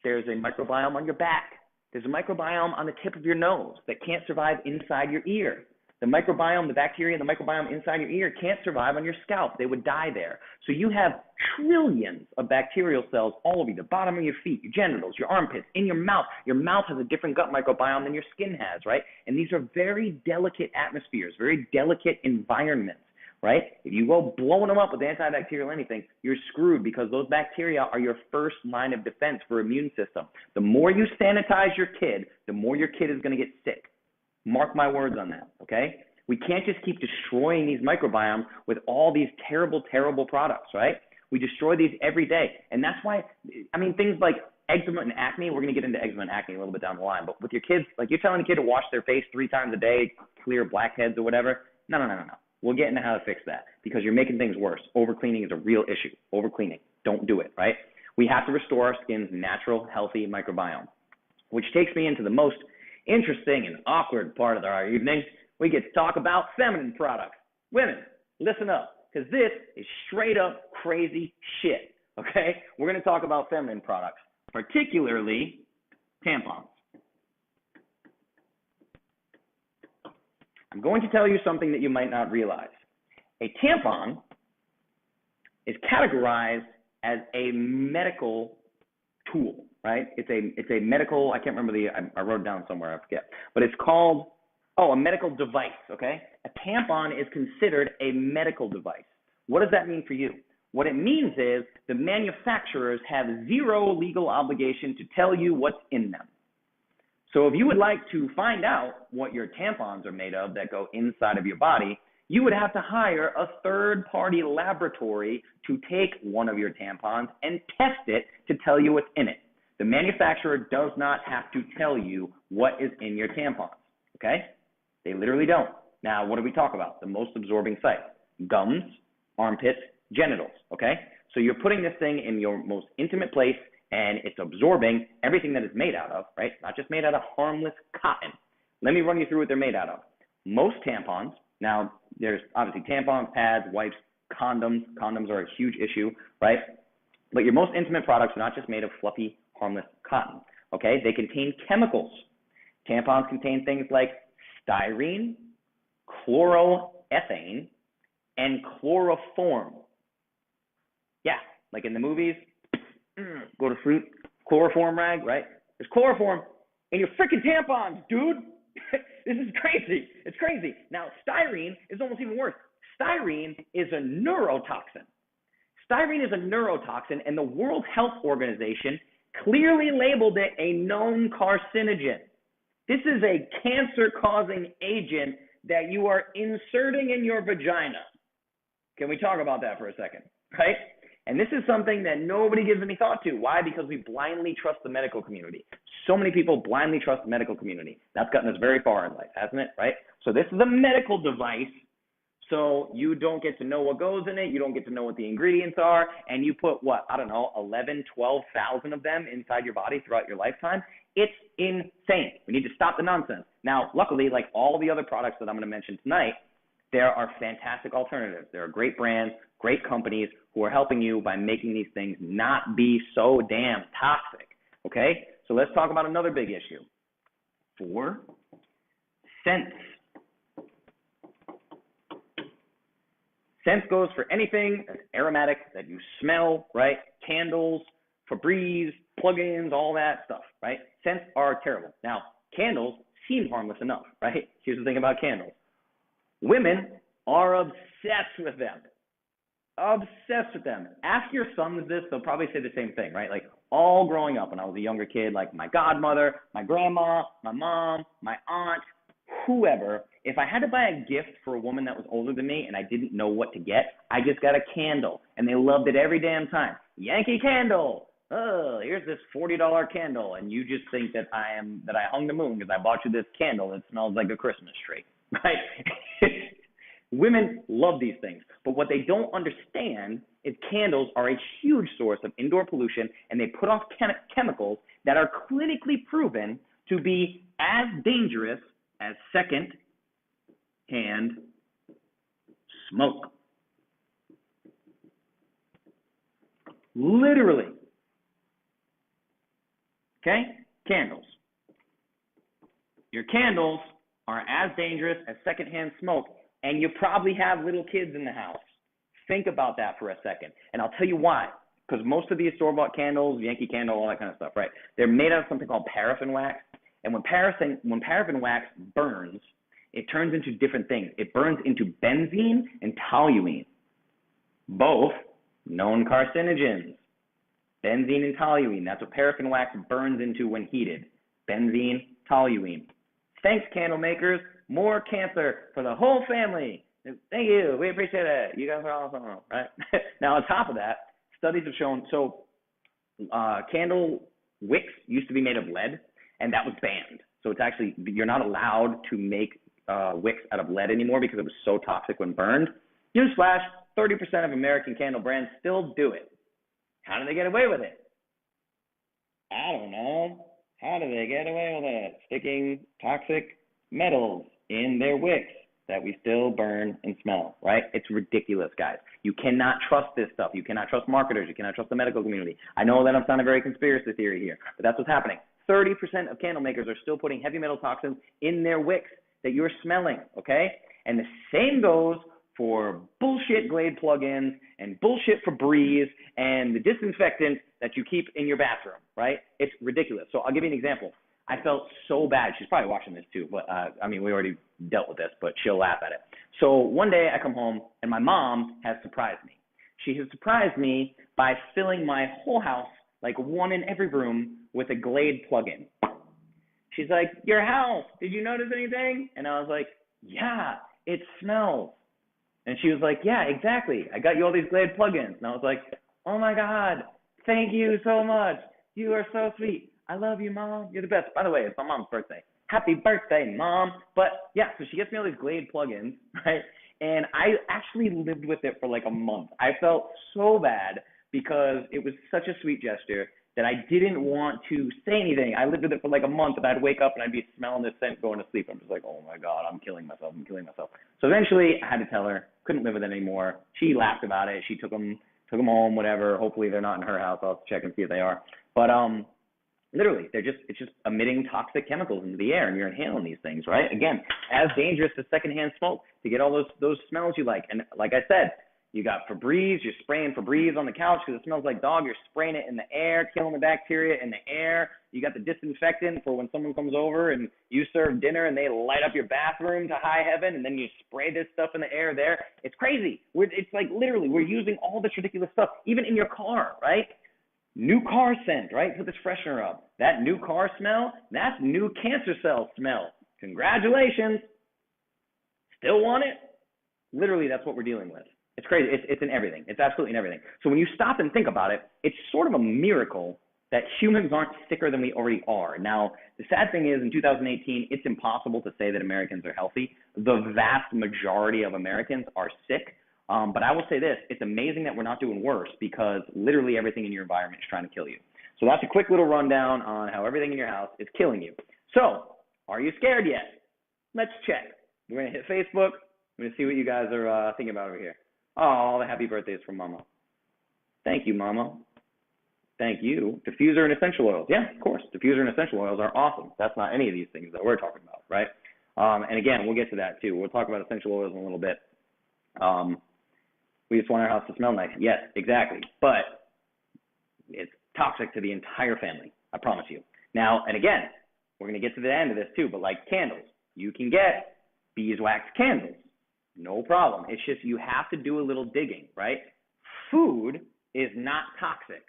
There's a microbiome on your back. There's a microbiome on the tip of your nose that can't survive inside your ear. The microbiome, the bacteria, the microbiome inside your ear can't survive on your scalp. They would die there. So you have trillions of bacterial cells all over you, the bottom of your feet, your genitals, your armpits, in your mouth. Your mouth has a different gut microbiome than your skin has, right? And these are very delicate atmospheres, very delicate environments, right? If you go blowing them up with antibacterial anything, you're screwed because those bacteria are your first line of defense for immune system. The more you sanitize your kid, the more your kid is going to get sick. Mark my words on that, okay? We can't just keep destroying these microbiomes with all these terrible, terrible products, right? We destroy these every day. And that's why, I mean, things like eczema and acne, we're going to get into eczema and acne a little bit down the line, but with your kids, like you're telling a kid to wash their face 3 times a day, clear blackheads or whatever. No. We'll get into how to fix that because you're making things worse. Overcleaning is a real issue. Overcleaning. Don't do it, right? We have to restore our skin's natural, healthy microbiome, which takes me into the most interesting and awkward part of our evening. We get to talk about feminine products. Women, listen up, because this is straight up crazy shit, okay? We're going to talk about feminine products, particularly tampons. I'm going to tell you something that you might not realize. A tampon is categorized as a medical tool, right? It's a medical, I can't remember I wrote it down somewhere, I forget. But it's called, a medical device, okay? A tampon is considered a medical device. What does that mean for you? What it means is the manufacturers have zero legal obligation to tell you what's in them. So if you would like to find out what your tampons are made of that go inside of your body, you would have to hire a third-party laboratory to take one of your tampons and test it to tell you what's in it. The manufacturer does not have to tell you what is in your tampons, okay? They literally don't. Now, what do we talk about? The most absorbing sites: gums, armpits, genitals, okay? So you're putting this thing in your most intimate place, and it's absorbing everything that it's made out of, right? Not just made out of harmless cotton. Let me run you through what they're made out of. Most tampons, now there's obviously tampons, pads, wipes, condoms. Condoms are a huge issue, right? But your most intimate products are not just made of fluffy, harmless cotton, okay? They contain chemicals. Tampons contain things like styrene, chloroethane, and chloroform. Yeah, like in the movies, go to sleep, chloroform rag, right? There's chloroform in your freaking tampons, dude. This is crazy. It's crazy. Now, styrene is almost even worse. Styrene is a neurotoxin. Styrene is a neurotoxin, and the World Health Organization clearly labeled it a known carcinogen. This is a cancer-causing agent that you are inserting in your vagina. Can we talk about that for a second, right? And this is something that nobody gives any thought to. Why? Because we blindly trust the medical community. So many people blindly trust the medical community. That's gotten us very far in life, hasn't it, right? So this is a medical device, so you don't get to know what goes in it. You don't get to know what the ingredients are, and you put, 11, 12,000 of them inside your body throughout your lifetime. It's insane. We need to stop the nonsense. Now, luckily, like all the other products that I'm going to mention tonight, there are fantastic alternatives. There are great brands, great companies who are helping you by making these things not be so damn toxic, okay? So let's talk about another big issue. 4, scents. Scent goes for anything that's aromatic that you smell, right? Candles, Febreze, plug-ins, all that stuff, right? Scents are terrible. Now, candles seem harmless enough, right? Here's the thing about candles. Women are obsessed with them. Obsessed with them. Ask your sons this, they'll probably say the same thing, right? Like, all growing up when I was a younger kid, like my godmother, my grandma, my mom, my aunt, whoever, if I had to buy a gift for a woman that was older than me and I didn't know what to get, I just got a candle, and they loved it every damn time. Yankee Candle. Oh, here's this $40 candle, and you just think that I hung the moon because I bought you this candle that smells like a Christmas tree, right? Women love these things, but what they don't understand is candles are a huge source of indoor pollution, and they put off chemicals that are clinically proven to be as dangerous as second-hand smoke. Literally. Okay? Candles. Your candles are as dangerous as secondhand smoke, and you probably have little kids in the house. Think about that for a second, and I'll tell you why. Because most of these store-bought candles, Yankee Candle, all that kind of stuff, right? They're made out of something called paraffin wax, and when paraffin wax burns, it turns into different things. It burns into benzene and toluene, both known carcinogens. Benzene and toluene, that's what paraffin wax burns into when heated. Benzene, toluene. Thanks, candle makers. More cancer for the whole family. Thank you. We appreciate it. You guys are awesome, right? Now, on top of that, studies have shown, candle wicks used to be made of lead, and that was banned. So it's actually, you're not allowed to make wicks out of lead anymore because it was so toxic when burned. Newsflash, 30% of American candle brands still do it. How do they get away with it? I don't know. How do they get away with it? Sticking toxic metals in their wicks that we still burn and smell, right? It's ridiculous, guys. You cannot trust this stuff. You cannot trust marketers. You cannot trust the medical community. I know that I'm sounding very conspiracy theory here, but that's what's happening. 30% of candle makers are still putting heavy metal toxins in their wicks that you're smelling, okay? And the same goes for bullshit Glade plugins and bullshit Febreze and the disinfectant that you keep in your bathroom, right? It's ridiculous. So I'll give you an example. I felt so bad. She's probably watching this too, but we already dealt with this, but she'll laugh at it. So one day I come home and my mom has surprised me. She has surprised me by filling my whole house, like one in every room, with a Glade plug-in. She's like, your house, did you notice anything? And I was like, yeah, it smells. And she was like, yeah, exactly. I got you all these Glade plugins. And I was like, oh my God, thank you so much. You are so sweet. I love you, Mom. You're the best. By the way, it's my mom's birthday. Happy birthday, Mom. But yeah, so she gets me all these Glade plugins, right? And I actually lived with it for like a month. I felt so bad because it was such a sweet gesture that I didn't want to say anything. I lived with it for like a month, and I'd wake up and I'd be smelling this scent going to sleep. I'm just like, oh my God, I'm killing myself. So eventually I had to tell her, couldn't live with it anymore. She laughed about it. She took them home, whatever. Hopefully they're not in her house. I'll check and see if they are. But literally, it's just emitting toxic chemicals into the air, and you're inhaling these things, right? Again, as dangerous as secondhand smoke to get all those smells you like. And like I said, you got Febreze, you're spraying Febreze on the couch because it smells like dog. You're spraying it in the air, killing the bacteria in the air. You got the disinfectant for when someone comes over and you serve dinner and they light up your bathroom to high heaven, and then you spray this stuff in the air there. It's crazy. It's like literally we're using all this ridiculous stuff, even in your car, right? New car scent, right? Put this freshener up. That new car smell, that's new cancer cell smell. Congratulations. Still want it? Literally, that's what we're dealing with. It's crazy. It's in everything. It's absolutely in everything. So when you stop and think about it, it's sort of a miracle that humans aren't sicker than we already are. Now, the sad thing is in 2018, it's impossible to say that Americans are healthy. The vast majority of Americans are sick. But I will say this, it's amazing that we're not doing worse because literally everything in your environment is trying to kill you. So that's a quick little rundown on how everything in your house is killing you. So, are you scared yet? Let's check. We're going to hit Facebook. We're going to see what you guys are thinking about over here. Oh, all the happy birthdays from Mama. Thank you, Mama. Thank you. Diffuser and essential oils. Yeah, of course. Diffuser and essential oils are awesome. That's not any of these things that we're talking about, right? And again, we'll get to that too. We'll talk about essential oils in a little bit. We just want our house to smell nice. Yes, exactly. But it's toxic to the entire family. I promise you. Now, and again, we're going to get to the end of this too, but like candles, you can get beeswax candles. No problem. It's just you have to do a little digging, right? Food is not toxic.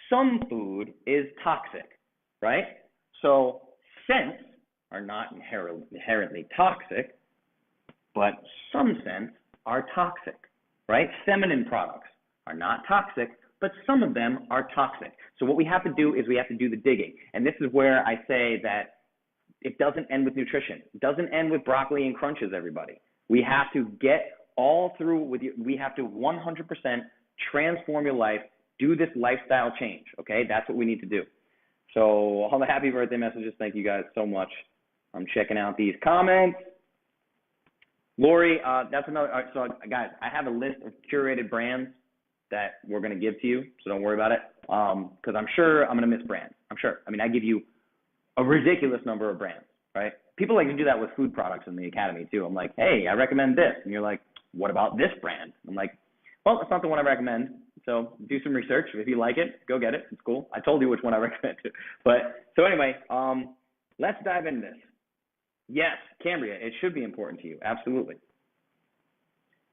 Some food is toxic, right? So scents are not inherently toxic, but some scents are toxic, right? Feminine products are not toxic, but some of them are toxic. So what we have to do is we have to do the digging. And this is where I say that it doesn't end with nutrition. It doesn't end with broccoli and crunches, everybody. We have to get all through with you. We have to 100% transform your life, do this lifestyle change, okay? That's what we need to do. So all the happy birthday messages, thank you guys so much. I'm checking out these comments. Lori, that's another, so guys, I have a list of curated brands that we're going to give to you, so don't worry about it, because I'm sure I'm going to miss brands. I'm sure. I mean, I give you a ridiculous number of brands, right? People like to do that with food products in the academy too. I'm like, hey, I recommend this. And you're like, what about this brand? I'm like, well, it's not the one I recommend. So do some research. If you like it, go get it. It's cool. I told you which one I recommend. But so anyway, let's dive into this. Yes, Cambria, it should be important to you. Absolutely.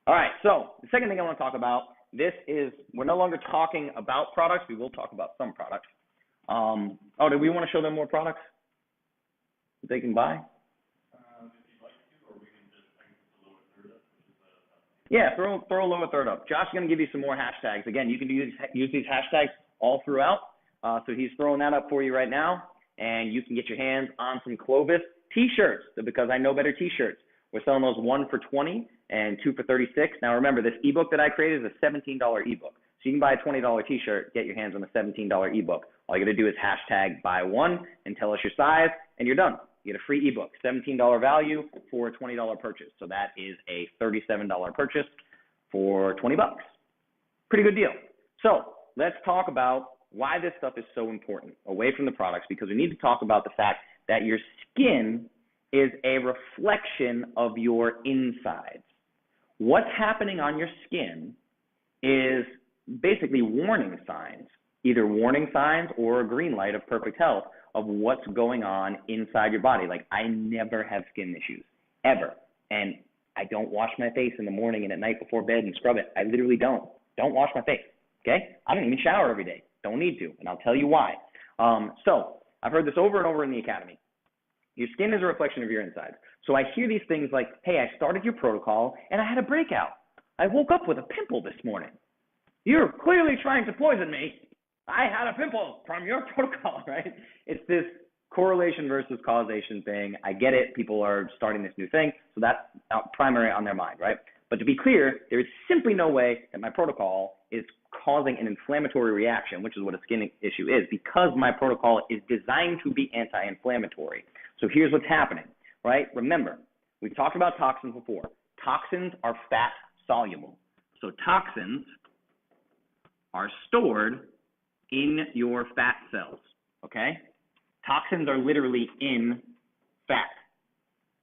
All right. So the second thing I want to talk about, this is, we're no longer talking about products. We will talk about some products. Oh, do we want to show them more products that they can buy? Yeah, throw a lower third up. Josh is going to give you some more hashtags. Again, you can use these hashtags all throughout. So he's throwing that up for you right now, and you can get your hands on some Clovis t-shirts, because I know better t-shirts. We're selling those 1 for $20 and 2 for $36. Now remember, this ebook that I created is a $17 ebook. So you can buy a $20 t-shirt, get your hands on a $17 ebook. All you got to do is hashtag buy one and tell us your size, and you're done. You get a free ebook, $17 value for a $20 purchase. So that is a $37 purchase for 20 bucks. Pretty good deal. So let's talk about why this stuff is so important, away from the products, because we need to talk about the fact that your skin is a reflection of your insides. What's happening on your skin is basically warning signs, either warning signs or a green light of perfect health of what's going on inside your body. Like, I never have skin issues, ever. And I don't wash my face in the morning and at night before bed and scrub it. I literally don't wash my face, okay? I don't even shower every day. Don't need to, and I'll tell you why. So I've heard this over and over in the academy. Your skin is a reflection of your insides. So I hear these things like, hey, I started your protocol and I had a breakout. I woke up with a pimple this morning. You're clearly trying to poison me. I had a pimple from your protocol, right? It's this correlation versus causation thing. I get it. People are starting this new thing, so that's primary on their mind, right? But to be clear, there is simply no way that my protocol is causing an inflammatory reaction, which is what a skin issue is, because my protocol is designed to be anti-inflammatory. So here's what's happening, right? Remember, we've talked about toxins before. Toxins are fat soluble. So toxins are stored in your fat cells, okay? Toxins are literally in fat.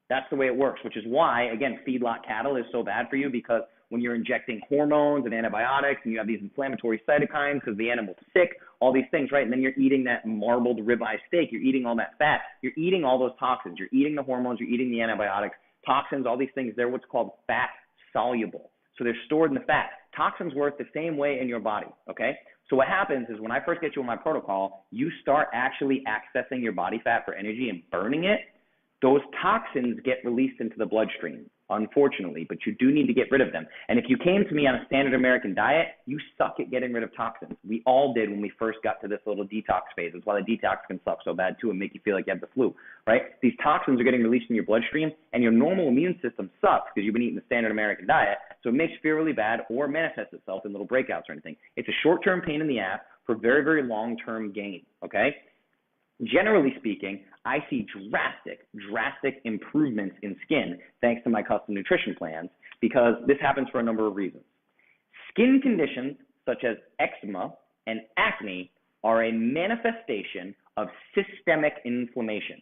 That's the way it works, which is why, again, feedlot cattle is so bad for you, because when you're injecting hormones and antibiotics and you have these inflammatory cytokines because the animal's sick, all these things, right? And then you're eating that marbled ribeye steak, you're eating all that fat, you're eating all those toxins, you're eating the hormones, you're eating the antibiotics, toxins, all these things, they're what's called fat soluble. So they're stored in the fat. Toxins work the same way in your body, okay? So what happens is when I first get you on my protocol, you start actually accessing your body fat for energy and burning it. Those toxins get released into the bloodstream, unfortunately, but you do need to get rid of them. And if you came to me on a standard American diet, you suck at getting rid of toxins. We all did when we first got to this little detox phase. That's why the detox can suck so bad too and make you feel like you have the flu, right? These toxins are getting released in your bloodstream, and your normal immune system sucks because you've been eating the standard American diet, so it makes you feel really bad or manifests itself in little breakouts or anything. It's a short-term pain in the ass for very, very long-term gain, okay? Generally speaking, I see drastic improvements in skin thanks to my custom nutrition plans, because this happens for a number of reasons. Skin conditions such as eczema and acne are a manifestation of systemic inflammation.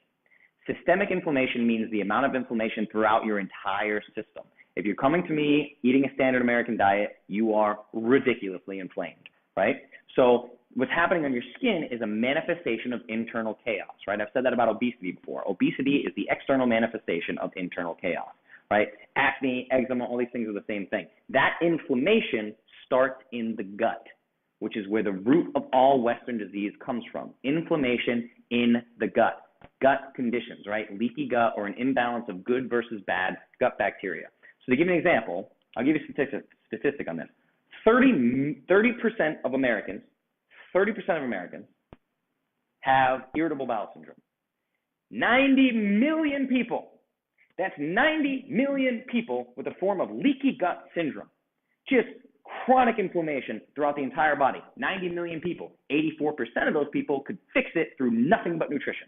Systemic inflammation means the amount of inflammation throughout your entire system. If you're coming to me eating a standard American diet, you are ridiculously inflamed, right? So what's happening on your skin is a manifestation of internal chaos, right? I've said that about obesity before. Obesity is the external manifestation of internal chaos, right? Acne, eczema, all these things are the same thing. That inflammation starts in the gut, which is where the root of all Western disease comes from. Inflammation in the gut. Gut conditions, right? Leaky gut or an imbalance of good versus bad gut bacteria. So to give you an example, I'll give you a statistic on this. 30% of Americans have irritable bowel syndrome. 90 million people. That's 90 million people with a form of leaky gut syndrome. Just chronic inflammation throughout the entire body. 90 million people. 84% of those people could fix it through nothing but nutrition.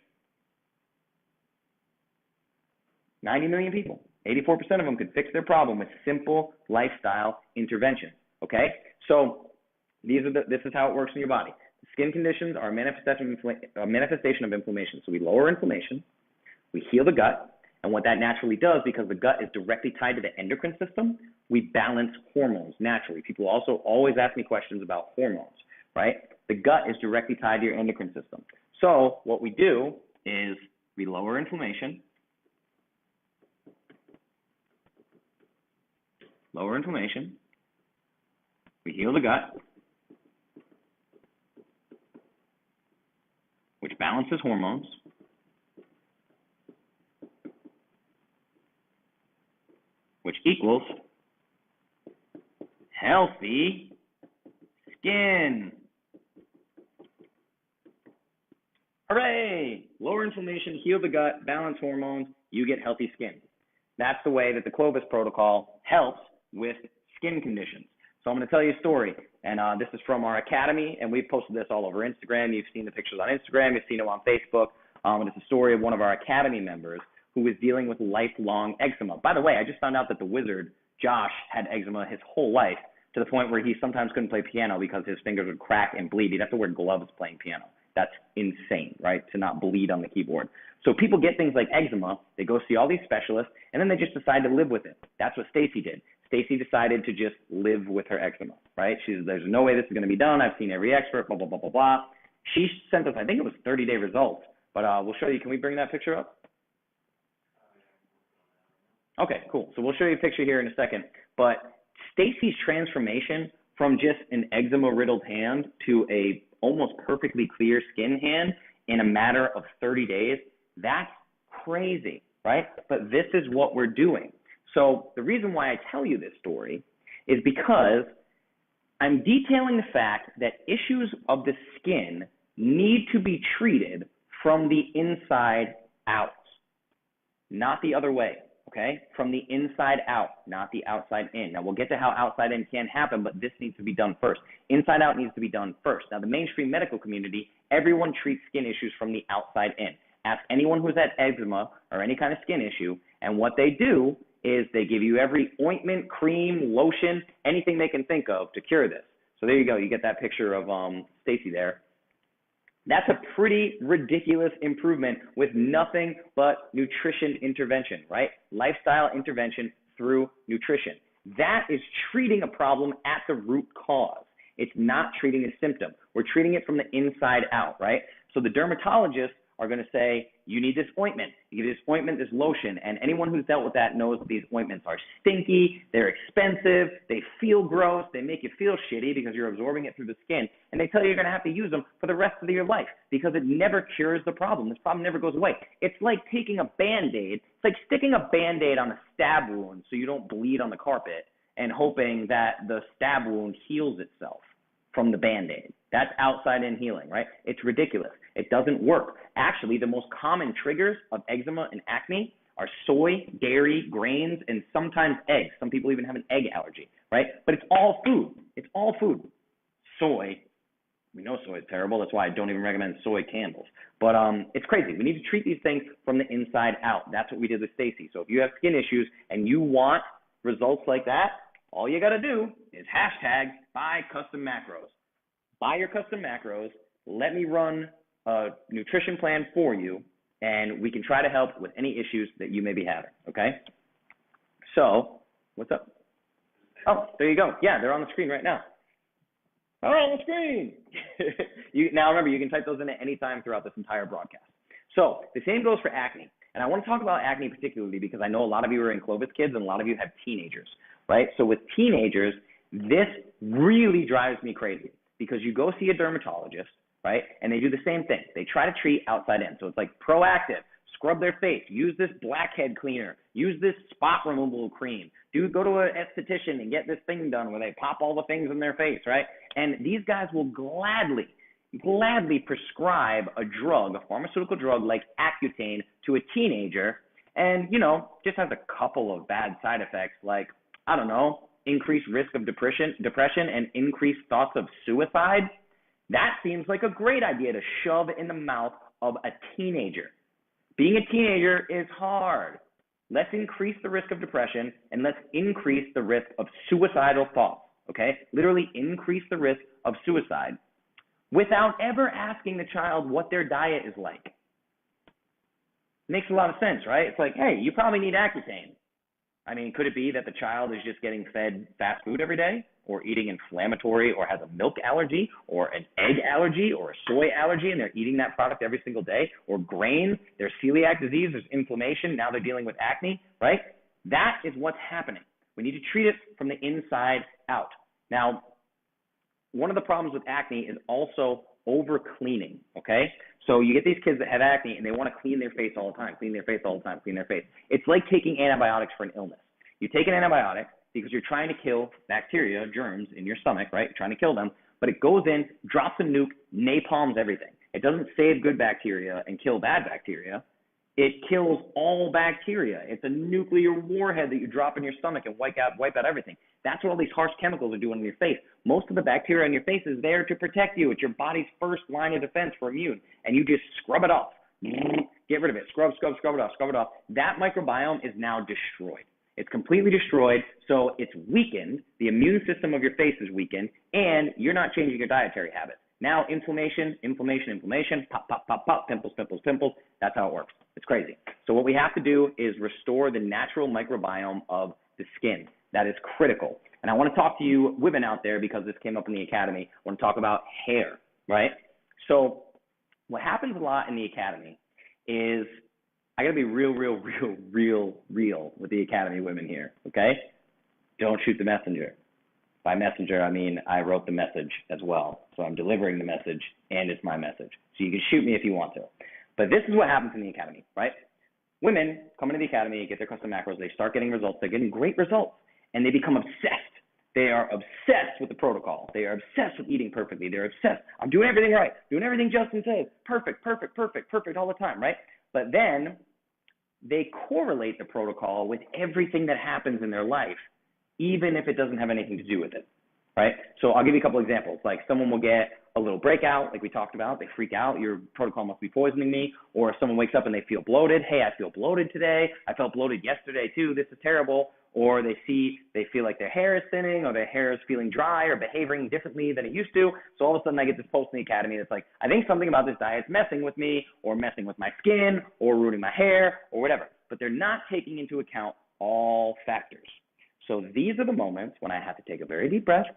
90 million people. 84% of them could fix their problem with simple lifestyle interventions. Okay? So this is how it works in your body. Skin conditions are a manifestation of inflammation. So we lower inflammation, we heal the gut, and what that naturally does, because the gut is directly tied to the endocrine system, we balance hormones naturally. People also always ask me questions about hormones, right? The gut is directly tied to your endocrine system. So what we do is we lower inflammation, we heal the gut, which balances hormones, which equals healthy skin. Hooray! Lower inflammation, heal the gut, balance hormones, you get healthy skin. That's the way that the Clovis Protocol helps with skin conditions. So I'm going to tell you a story, and this is from our academy, and we've posted this all over Instagram. You've seen the pictures on Instagram. You've seen them on Facebook. And it's a story of one of our academy members who was dealing with lifelong eczema. By the way, I just found out that the wizard, Josh, had eczema his whole life, to the point where he sometimes couldn't play piano because his fingers would crack and bleed. He'd have to wear gloves playing piano. That's insane, right, to not bleed on the keyboard. So people get things like eczema, they go see all these specialists, and then they just decide to live with it. That's what Stacy did. Stacy decided to just live with her eczema, right? There's no way this is going to be done. I've seen every expert, blah, blah, blah, blah, blah. She sent us, I think it was 30-day results, but we'll show you. Can we bring that picture up? Okay, cool. So we'll show you a picture here in a second. But Stacy's transformation from just an eczema-riddled hand to a almost perfectly clear skin hand in a matter of 30 days, that's crazy, right? But this is what we're doing. So the reason why I tell you this story is because I'm detailing the fact that issues of the skin need to be treated from the inside out, not the other way, okay? From the inside out, not the outside in. Now, we'll get to how outside in can happen, but this needs to be done first. Inside out needs to be done first. Now, the mainstream medical community, everyone treats skin issues from the outside in. Ask anyone who's had eczema or any kind of skin issue, and what they do is they give you every ointment, cream, lotion, anything they can think of to cure this. So there you go. You get that picture of Stacy there. That's a pretty ridiculous improvement with nothing but nutrition intervention, right? Lifestyle intervention through nutrition. That is treating a problem at the root cause. It's not treating a symptom. We're treating it from the inside out, right? So the dermatologists are going to say, you need this ointment. You get this ointment, this lotion, and anyone who's dealt with that knows that these ointments are stinky, they're expensive, they feel gross, they make you feel shitty because you're absorbing it through the skin, and they tell you you're going to have to use them for the rest of your life because it never cures the problem. This problem never goes away. It's like taking a Band-Aid. It's like sticking a Band-Aid on a stab wound so you don't bleed on the carpet and hoping that the stab wound heals itself from the Band-Aid. That's outside-in healing, right? It's ridiculous. It doesn't work. Actually, the most common triggers of eczema and acne are soy, dairy, grains, and sometimes eggs. Some people even have an egg allergy, right? But it's all food. It's all food. Soy, we know soy is terrible. That's why I don't even recommend soy candles. But it's crazy. We need to treat these things from the inside out. That's what we did with Stacy. So if you have skin issues and you want results like that, all you got to do is hashtag buy custom macros. Buy your custom macros. Let me run a nutrition plan for you, and we can try to help with any issues that you may be having, okay? So, what's up? Oh, there you go. Yeah, they're on the screen right now. All right, on the screen. Now remember, you can type those in at any time throughout this entire broadcast. So the same goes for acne. And I want to talk about acne particularly because I know a lot of you are in Clovis Kids and a lot of you have teenagers, right? So with teenagers, this really drives me crazy because you go see a dermatologist, right? And they do the same thing. They try to treat outside in. So it's like proactive. Scrub their face. Use this blackhead cleaner. Use this spot removal cream. Go to an esthetician and get this thing done where they pop all the things in their face, right? And these guys will gladly prescribe a drug, a pharmaceutical drug like Accutane to a teenager, and just has a couple of bad side effects like, I don't know, increased risk of depression and increased thoughts of suicide. That seems like a great idea to shove in the mouth of a teenager. Being a teenager is hard. Let's increase the risk of depression and let's increase the risk of suicidal thoughts, okay? Literally increase the risk of suicide without ever asking the child what their diet is like. Makes a lot of sense, right? It's like, hey, you probably need Accutane. I mean, could it be that the child is just getting fed fast food every day, or eating inflammatory, or has a milk allergy, or an egg allergy, or a soy allergy, and they're eating that product every single day, or grains, there's celiac disease, there's inflammation, now they're dealing with acne, right? That is what's happening. We need to treat it from the inside out. Now, one of the problems with acne is also over cleaning, okay? So you get these kids that have acne and they want to clean their face all the time, clean their face all the time, clean their face. It's like taking antibiotics for an illness. You take an antibiotic because you're trying to kill bacteria, germs in your stomach, right? You're trying to kill them, but it goes in, drops a nuke, napalms everything. It doesn't save good bacteria and kill bad bacteria. It kills all bacteria. It's a nuclear warhead that you drop in your stomach and wipe out everything. That's what all these harsh chemicals are doing in your face. Most of the bacteria on your face is there to protect you. It's your body's first line of defense for immune, and you just scrub it off. Get rid of it. Scrub it off. That microbiome is now destroyed. It's completely destroyed, so it's weakened. The immune system of your face is weakened, and you're not changing your dietary habits. Now inflammation, pop, pimples. That's how it works. It's crazy. So what we have to do is restore the natural microbiome of the skin. That is critical. And I want to talk to you women out there because this came up in the academy. I want to talk about hair, right? So what happens a lot in the academy is, I got to be real with the academy women here, okay? Don't shoot the messenger. By messenger, I mean I wrote the message as well. So I'm delivering the message, and it's my message. So you can shoot me if you want to. But this is what happens in the academy, right? Women come into the academy, get their custom macros, they start getting results. They're getting great results, and they become obsessed. They are obsessed with the protocol. They are obsessed with eating perfectly. They're obsessed. I'm doing everything right, doing everything Justin says. Perfect all the time, right? But then they correlate the protocol with everything that happens in their life, even if it doesn't have anything to do with it, right? So I'll give you a couple examples. Like someone will get a little breakout, like we talked about. They freak out. Your protocol must be poisoning me. Or someone wakes up and they feel bloated. Hey, I feel bloated today. I felt bloated yesterday too. This is terrible. Or they feel like their hair is thinning, or their hair is feeling dry or behaving differently than it used to. So all of a sudden I get this post in the academy that's like, I think something about this diet is messing with me, or messing with my skin, or ruining my hair, or whatever. But they're not taking into account all factors. So these are the moments when I have to take a very deep breath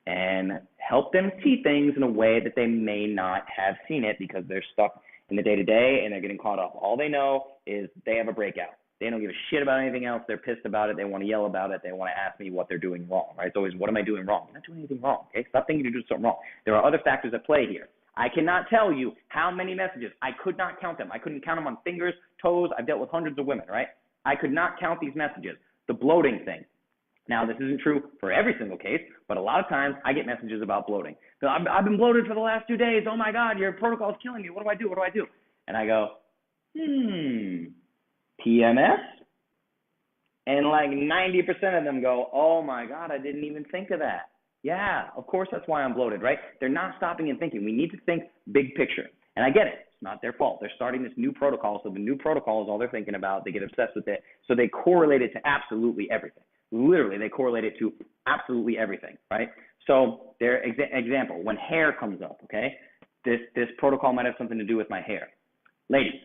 and help them see things in a way that they may not have seen it because they're stuck in the day-to-day and they're getting caught up. All they know is they have a breakout. They don't give a shit about anything else. They're pissed about it. They want to yell about it. They want to ask me what they're doing wrong, right? It's always, what am I doing wrong? I'm not doing anything wrong, okay? Stop thinking you're doing something wrong. There are other factors at play here. I cannot tell you how many messages. I could not count them. I couldn't count them on fingers, toes. I've dealt with hundreds of women, right? I could not count these messages. The bloating thing. Now, this isn't true for every single case, but a lot of times I get messages about bloating. So I've been bloated for the last 2 days. Oh, my God, your protocol is killing me. What do I do? And I go, PMS? And like 90% of them go, oh, my God, I didn't even think of that. Yeah, of course that's why I'm bloated, right? They're not stopping and thinking. We need to think big picture. And I get it. It's not their fault. They're starting this new protocol, so the new protocol is all they're thinking about. They get obsessed with it. So they correlate it to absolutely everything. Literally, they correlate it to absolutely everything, right? So their example, when hair comes up, okay, this protocol might have something to do with my hair. Ladies,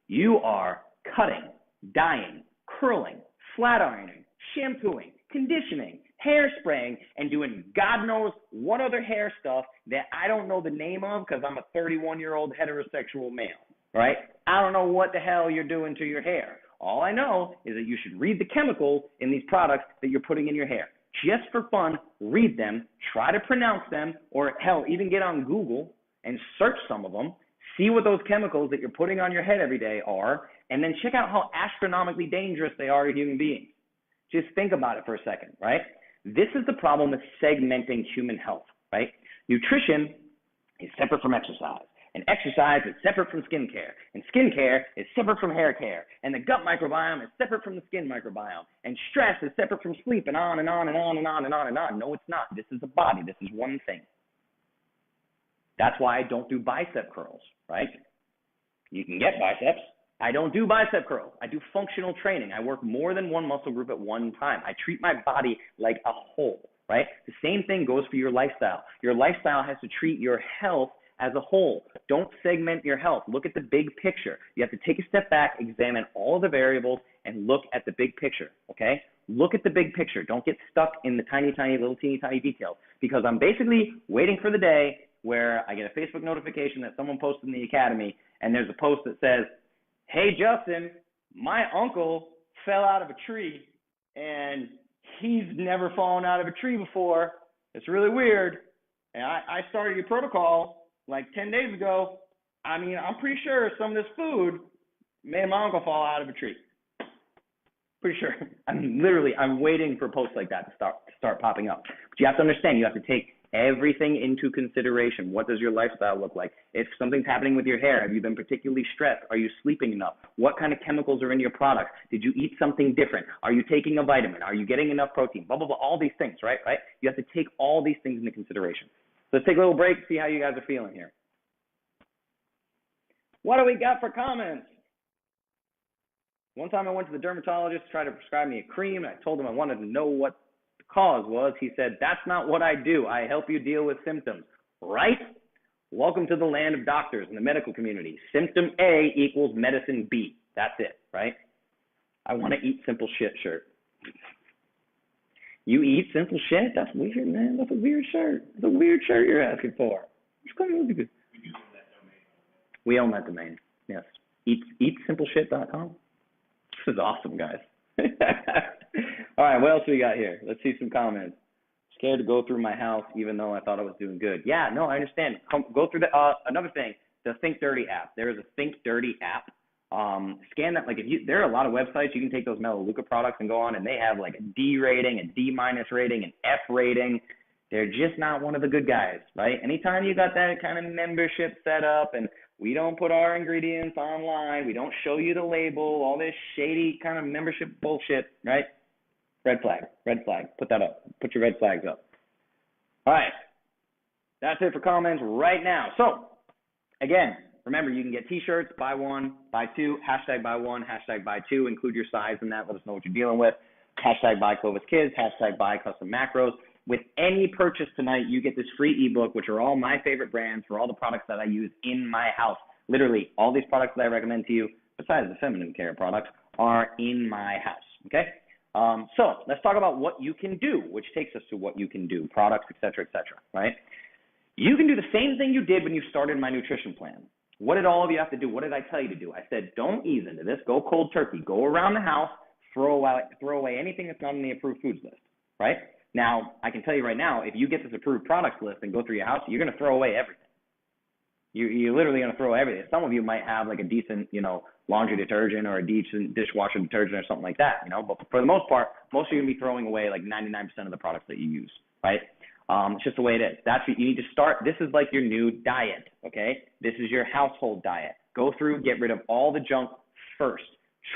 you are cutting, dyeing, curling, flat ironing, shampooing, conditioning, hairspraying and doing God knows what other hair stuff that I don't know the name of because I'm a 31-year-old heterosexual male, right? I don't know what the hell you're doing to your hair. All I know is that you should read the chemicals in these products that you're putting in your hair. Just for fun, read them, try to pronounce them, or hell, even get on Google and search some of them, see what those chemicals that you're putting on your head every day are, and then check out how astronomically dangerous they are to human beings. Just think about it for a second, right? This is the problem with segmenting human health, right? Nutrition is separate from exercise, and exercise is separate from skincare, and skincare is separate from hair care, and the gut microbiome is separate from the skin microbiome, and stress is separate from sleep, and on and on and on and on and on and on. No, it's not. This is a body. This is one thing. That's why I don't do bicep curls, right? You can get biceps. I don't do bicep curls. I do functional training. I work more than one muscle group at one time. I treat my body like a whole, right? The same thing goes for your lifestyle. Your lifestyle has to treat your health as a whole. Don't segment your health. Look at the big picture. You have to take a step back, examine all the variables, and look at the big picture, okay? Look at the big picture. Don't get stuck in the tiny, little teeny tiny details, because I'm basically waiting for the day where I get a Facebook notification that someone posted in the academy, and there's a post that says, hey, Justin, my uncle fell out of a tree, and he's never fallen out of a tree before. It's really weird. And I started your protocol like 10 days ago. I mean, I'm pretty sure some of this food made my uncle fall out of a tree. Pretty sure. I'm waiting for posts like that to start popping up. But you have to understand, you have to take everything into consideration. What does your lifestyle look like? If something's happening with your hair, have you been particularly stressed? Are you sleeping enough? What kind of chemicals are in your products? Did you eat something different? Are you taking a vitamin? Are you getting enough protein? Blah, blah, blah, all these things, right? You have to take all these things into consideration. So let's take a little break, see how you guys are feeling here. What do we got for comments? One time I went to the dermatologist to try to prescribe me a cream, and I told him I wanted to know what the cause was. He said, that's not what I do. I help you deal with symptoms. Right? Welcome to the land of doctors and the medical community. Symptom A equals medicine B. That's it, right? I want to eat simple shit shirt. You eat simple shit? That's weird, man. That's a weird shirt. It's a weird shirt you're asking for. We own that domain. Yes. Eatsimpleshit.com. This is awesome, guys. All right, what else we got here? Let's see some comments. Scared to go through my house even though I thought I was doing good. Yeah, no, I understand. Go through the another thing, the Think Dirty app. There is a Think Dirty app. Scan that. Like there are a lot of websites you can take those Melaleuca products and go on, and they have like a D rating, a D- rating, an F rating. They're just not one of the good guys, right? Anytime you got that kind of membership set up, and we don't put our ingredients online, we don't show you the label, all this shady kind of membership bullshit, right? Red flag, red flag. Put that up. Put your red flags up. All right. That's it for comments right now. So, again, remember, you can get t-shirts, buy one, buy two, hashtag buy one, hashtag buy two, include your size in that, let us know what you're dealing with, hashtag buy Clovis Kids, hashtag buy custom macros. With any purchase tonight, you get this free ebook, which are all my favorite brands for all the products that I use in my house. Literally, all these products that I recommend to you, besides the feminine care products, are in my house, okay? So let's talk about what you can do, which takes us to what you can do, products, et cetera, right? You can do the same thing you did when you started my nutrition plan. What did all of you have to do? What did I tell you to do? I said, don't ease into this. Go cold turkey. Go around the house, throw away anything that's not on the approved foods list, right? Now, I can tell you right now, if you get this approved products list and go through your house, you're going to throw away everything. You're literally going to throw everything. Some of you might have like a decent, laundry detergent or a decent dishwasher detergent or something like that, But for the most part, most of you are going to be throwing away like 99% of the products that you use, right? It's just the way it is. That's what you need to start. This is like your new diet, okay? This is your household diet. Go through, get rid of all the junk first.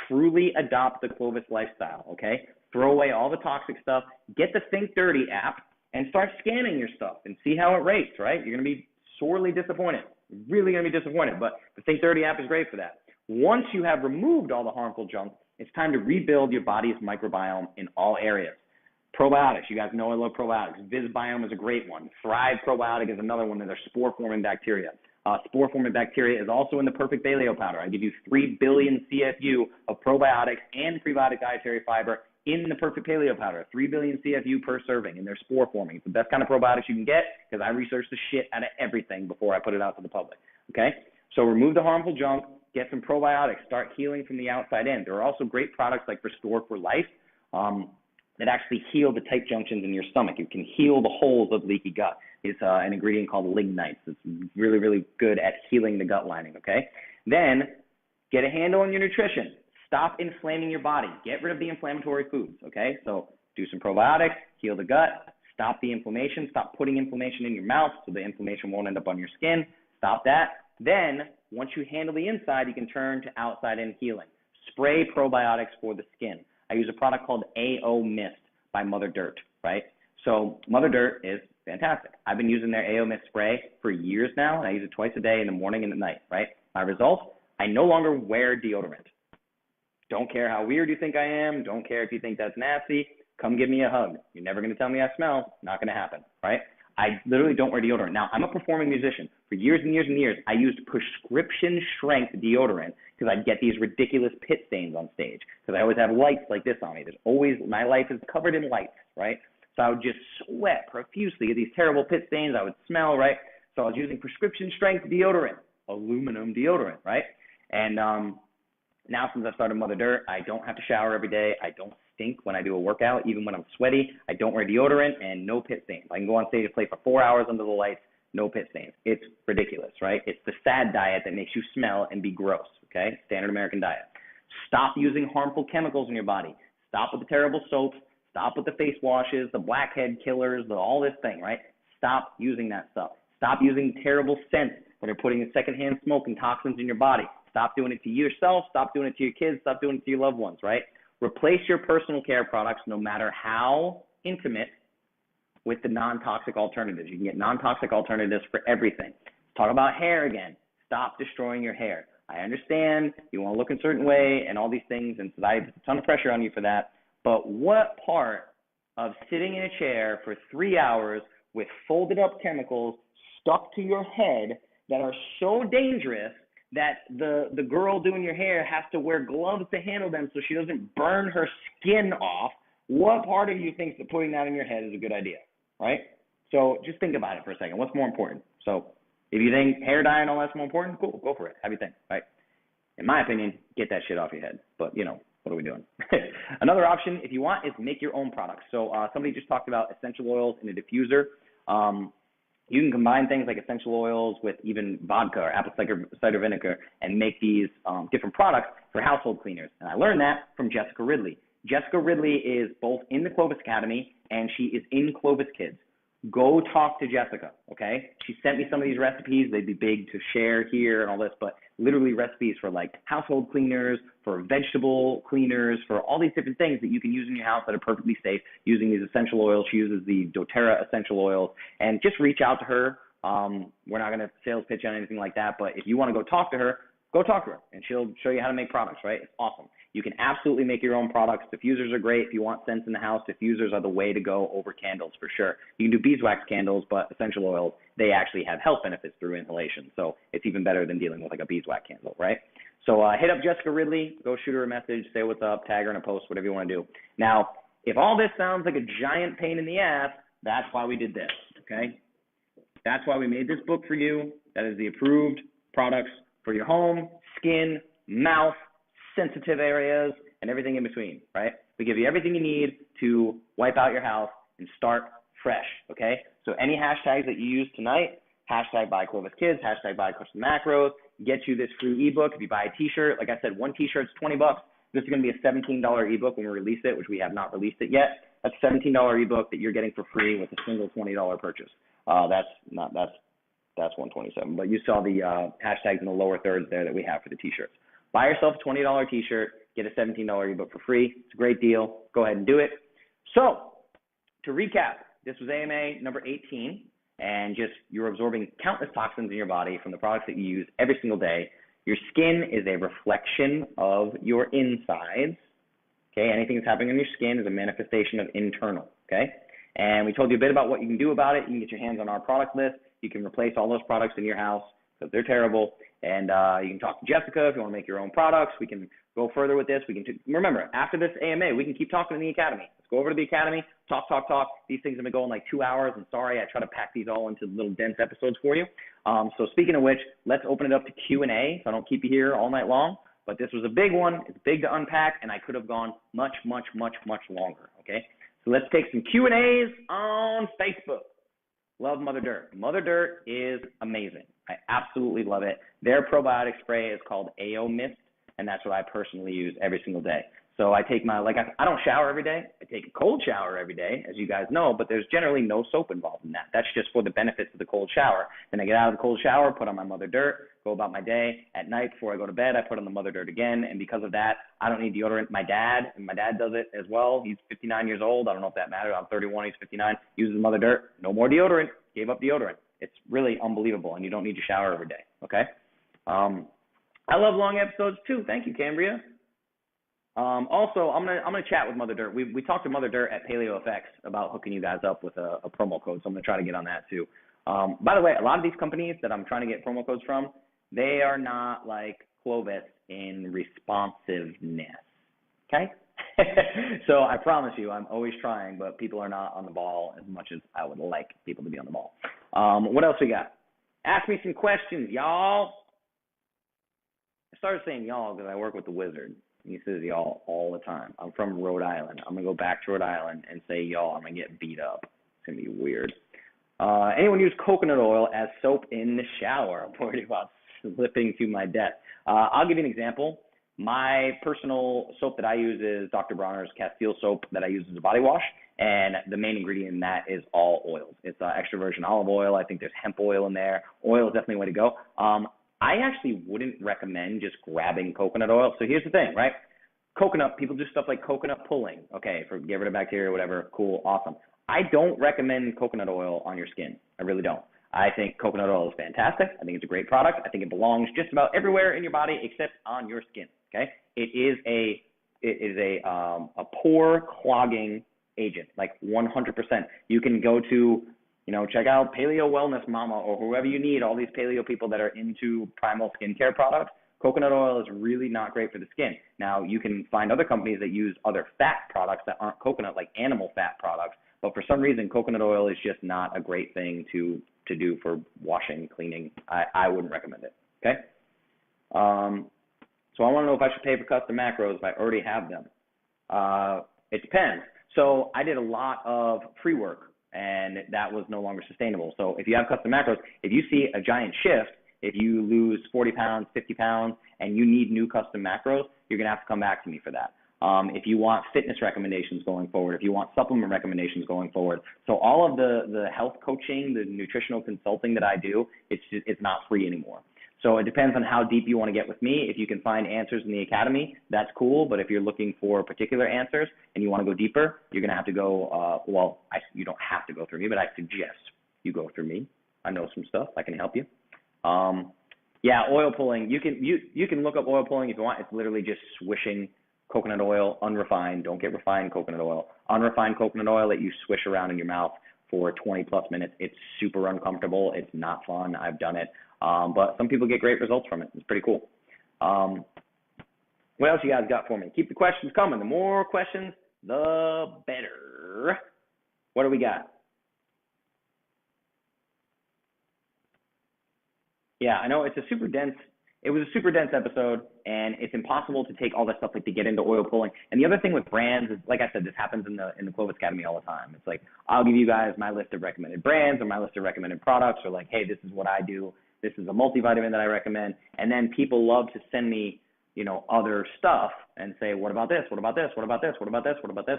Truly adopt the Clovis lifestyle, okay? Throw away all the toxic stuff. Get the Think Dirty app and start scanning your stuff and see how it rates, right? You're going to be sorely disappointed. Really going to be disappointed, but the Think Dirty app is great for that. Once you have removed all the harmful junk, it's time to rebuild your body's microbiome in all areas. Probiotics, you guys know I love probiotics. VisBiome is a great one. Thrive Probiotic is another one that are spore-forming bacteria. Spore-forming bacteria is also in the Perfect Paleo powder. I give you 3 billion CFU of probiotics and prebiotic dietary fiber in the Perfect Paleo powder, 3 billion CFU per serving, and they're spore forming. It's the best kind of probiotics you can get because I researched the shit out of everything before I put it out to the public, okay? So remove the harmful junk, get some probiotics, start healing from the outside in. There are also great products like Restore for Life that actually heal the tight junctions in your stomach. You can heal the holes of leaky gut. It's an ingredient called lignites. It's really, really good at healing the gut lining, okay? Then get a handle on your nutrition. Stop inflaming your body. Get rid of the inflammatory foods, okay? So do some probiotics, heal the gut, stop the inflammation, stop putting inflammation in your mouth so the inflammation won't end up on your skin. Stop that. Then once you handle the inside, you can turn to outside-in healing. Spray probiotics for the skin. I use a product called AO Mist by Mother Dirt, right? So Mother Dirt is fantastic. I've been using their AO Mist spray for years now, and I use it twice a day in the morning and at night, right? My result, I no longer wear deodorant. Don't care how weird you think I am. Don't care if you think that's nasty. Come give me a hug. You're never going to tell me I smell. Not going to happen, right? I literally don't wear deodorant. Now, I'm a performing musician. For years and years and years, I used prescription strength deodorant because I'd get these ridiculous pit stains on stage because I always have lights like this on me. There's always, my life is covered in lights, right? So I would just sweat profusely, get these terrible pit stains. I would smell, right? So I was using prescription strength deodorant, aluminum deodorant, right? And now since I started Mother Dirt, I don't have to shower every day. I don't stink when I do a workout, even when I'm sweaty. I don't wear deodorant and no pit stains. I can go on stage and play for 4 hours under the lights, no pit stains. It's ridiculous, right? It's the sad diet that makes you smell and be gross, okay? Standard American diet. Stop using harmful chemicals in your body. Stop with the terrible soaps. Stop with the face washes, the blackhead killers, all this thing, right? Stop using that stuff. Stop using terrible scents that are putting secondhand smoke and toxins in your body. Stop doing it to yourself. Stop doing it to your kids. Stop doing it to your loved ones, right? Replace your personal care products, no matter how intimate, with the non-toxic alternatives. You can get non-toxic alternatives for everything. Talk about hair again. Stop destroying your hair. I understand you want to look a certain way and all these things, and society puts a ton of pressure on you for that. But what part of sitting in a chair for 3 hours with folded up chemicals stuck to your head that are so dangerous that the girl doing your hair has to wear gloves to handle them so she doesn't burn her skin off, what part of you thinks that putting that in your head is a good idea, right? So just think about it for a second. What's more important? So if you think hair dye and all that's more important, cool, go for it. Have your thing, right? In my opinion, get that shit off your head. But, you know, what are we doing? Another option, if you want, is make your own products. So somebody just talked about essential oils in a diffuser. You can combine things like essential oils with even vodka or apple cider vinegar and make these different products for household cleaners. And I learned that from Jessica Ridley. Jessica Ridley is both in the Clovis Academy and she is in Clovis Kids. Go talk to Jessica, okay? She sent me some of these recipes. They'd be big to share here and all this, but literally recipes for like household cleaners, for vegetable cleaners, for all these different things that you can use in your house that are perfectly safe using these essential oils. She uses the doTERRA essential oils, and just reach out to her. We're not going to sales pitch on anything like that, but if you want to go talk to her, and she'll show you how to make products, right? It's awesome. You can absolutely make your own products. Diffusers are great. If you want scents in the house, diffusers are the way to go over candles for sure. You can do beeswax candles, but essential oils, they actually have health benefits through inhalation. So it's even better than dealing with like a beeswax candle, right? So hit up Jessica Ridley, go shoot her a message, say what's up, tag her in a post, whatever you want to do. Now, if all this sounds like a giant pain in the ass, that's why we did this, okay? That's why we made this book for you. That is the approved products for your home, skin, mouth, sensitive areas, and everything in between, right? We give you everything you need to wipe out your house and start fresh, okay? So any hashtags that you use tonight, hashtag buy Clovis Kids, hashtag buy Custom Macros, get you this free ebook. If you buy a t-shirt, like I said, one t-shirt's $20. This is going to be a $17 ebook when we release it, which we have not released it yet. That's a $17 ebook that you're getting for free with a single $20 purchase. That's $127. But you saw the hashtags in the lower thirds there that we have for the t-shirts. Buy yourself a $20 t-shirt, get a $17 ebook for free. It's a great deal. Go ahead and do it. So to recap, this was AMA number 18, and just you're absorbing countless toxins in your body from the products that you use every single day. Your skin is a reflection of your insides. Okay, anything that's happening in your skin is a manifestation of internal. Okay, and we told you a bit about what you can do about it. You can get your hands on our product list. You can replace all those products in your house because they're terrible. And you can talk to Jessica if you want to make your own products. We can go further with this. Remember, after this AMA, we can keep talking in the academy. Let's go over to the academy, talk. These things have been going like 2 hours. I'm sorry, I try to pack these all into little dense episodes for you. So speaking of which, let's open it up to Q&A, so I don't keep you here all night long. But this was a big one. It's big to unpack, and I could have gone much longer, okay? So let's take some Q&As on Facebook. Love Mother Dirt. Mother Dirt is amazing. I absolutely love it. Their probiotic spray is called AO Mist, and that's what I personally use every single day. So I take I don't shower every day. I take a cold shower every day, as you guys know, but there's generally no soap involved in that. That's just for the benefits of the cold shower. Then I get out of the cold shower, put on my Mother Dirt, go about my day. At night before I go to bed, I put on the Mother Dirt again, and because of that, I don't need deodorant. My dad does it as well. He's 59 years old. I don't know if that matters. I'm 31, he's 59. Uses Mother Dirt. No more deodorant. Gave up deodorant. It's really unbelievable, and you don't need to shower every day, okay? I love long episodes too. Thank you, Cambria. Also, I'm gonna chat with Mother Dirt. We talked to Mother Dirt at PaleoFX about hooking you guys up with a promo code, so I'm gonna try to get on that too. By the way, a lot of these companies that I'm trying to get promo codes from, they are not like Clovis in responsiveness. Okay? So I promise you, I'm always trying, but people are not on the ball as much as I would like people to be on the ball. What else we got? Ask me some questions, y'all. I started saying y'all because I work with the wizard. He says y'all all the time. I'm from Rhode Island. I'm going to go back to Rhode Island and say y'all. I'm going to get beat up. It's going to be weird. Anyone use coconut oil as soap in the shower? I'm worried about slipping to my death. I'll give you an example. My personal soap that I use is Dr. Bronner's Castile soap that I use as a body wash, and the main ingredient in that is all oils. It's extra virgin olive oil. I think there's hemp oil in there. Oil is definitely a way to go. I actually wouldn't recommend just grabbing coconut oil. So here's the thing, right? Coconut, people do stuff like coconut pulling. Okay, for get rid of bacteria, whatever, cool, awesome. I don't recommend coconut oil on your skin. I really don't. I think coconut oil is fantastic. I think it's a great product. I think it belongs just about everywhere in your body except on your skin. Okay, it is a pore clogging agent, like 100%. You can go to, check out Paleo Wellness Mama or whoever you need, all these paleo people that are into primal skincare products. Coconut oil is really not great for the skin. Now, you can find other companies that use other fat products that aren't coconut, like animal fat products, but for some reason, coconut oil is just not a great thing to do for washing, cleaning. I wouldn't recommend it, okay? So I want to know if I should pay for custom macros if I already have them. It depends. So I did a lot of free work, and that was no longer sustainable. So if you have custom macros, if you see a giant shift, if you lose 40 pounds, 50 pounds, and you need new custom macros, you're going to have to come back to me for that. If you want fitness recommendations going forward, if you want supplement recommendations going forward. So all of the health coaching, the nutritional consulting that I do, it's not free anymore. So it depends on how deep you want to get with me. If you can find answers in the academy, that's cool. But if you're looking for particular answers and you want to go deeper, you're going to have to go, you don't have to go through me, but I suggest you go through me. I know some stuff. I can help you. Yeah, oil pulling. You can look up oil pulling if you want. It's literally just swishing coconut oil, unrefined. Don't get refined coconut oil. Unrefined coconut oil that you swish around in your mouth for 20 plus minutes. It's super uncomfortable. It's not fun. I've done it. But some people get great results from it. It's pretty cool. What else you guys got for me? Keep the questions coming. The more questions, the better. What do we got? Yeah, I know it was a super dense episode, and it's impossible to take all that stuff, like to get into oil pulling. And the other thing with brands is, like I said, this happens in the Clovis Academy all the time. It's like, I'll give you guys my list of recommended brands or my list of recommended products, or like, hey, this is what I do. This is a multivitamin that I recommend. And then people love to send me, other stuff and say, what about this? What about this? What about this? What about this? What about this?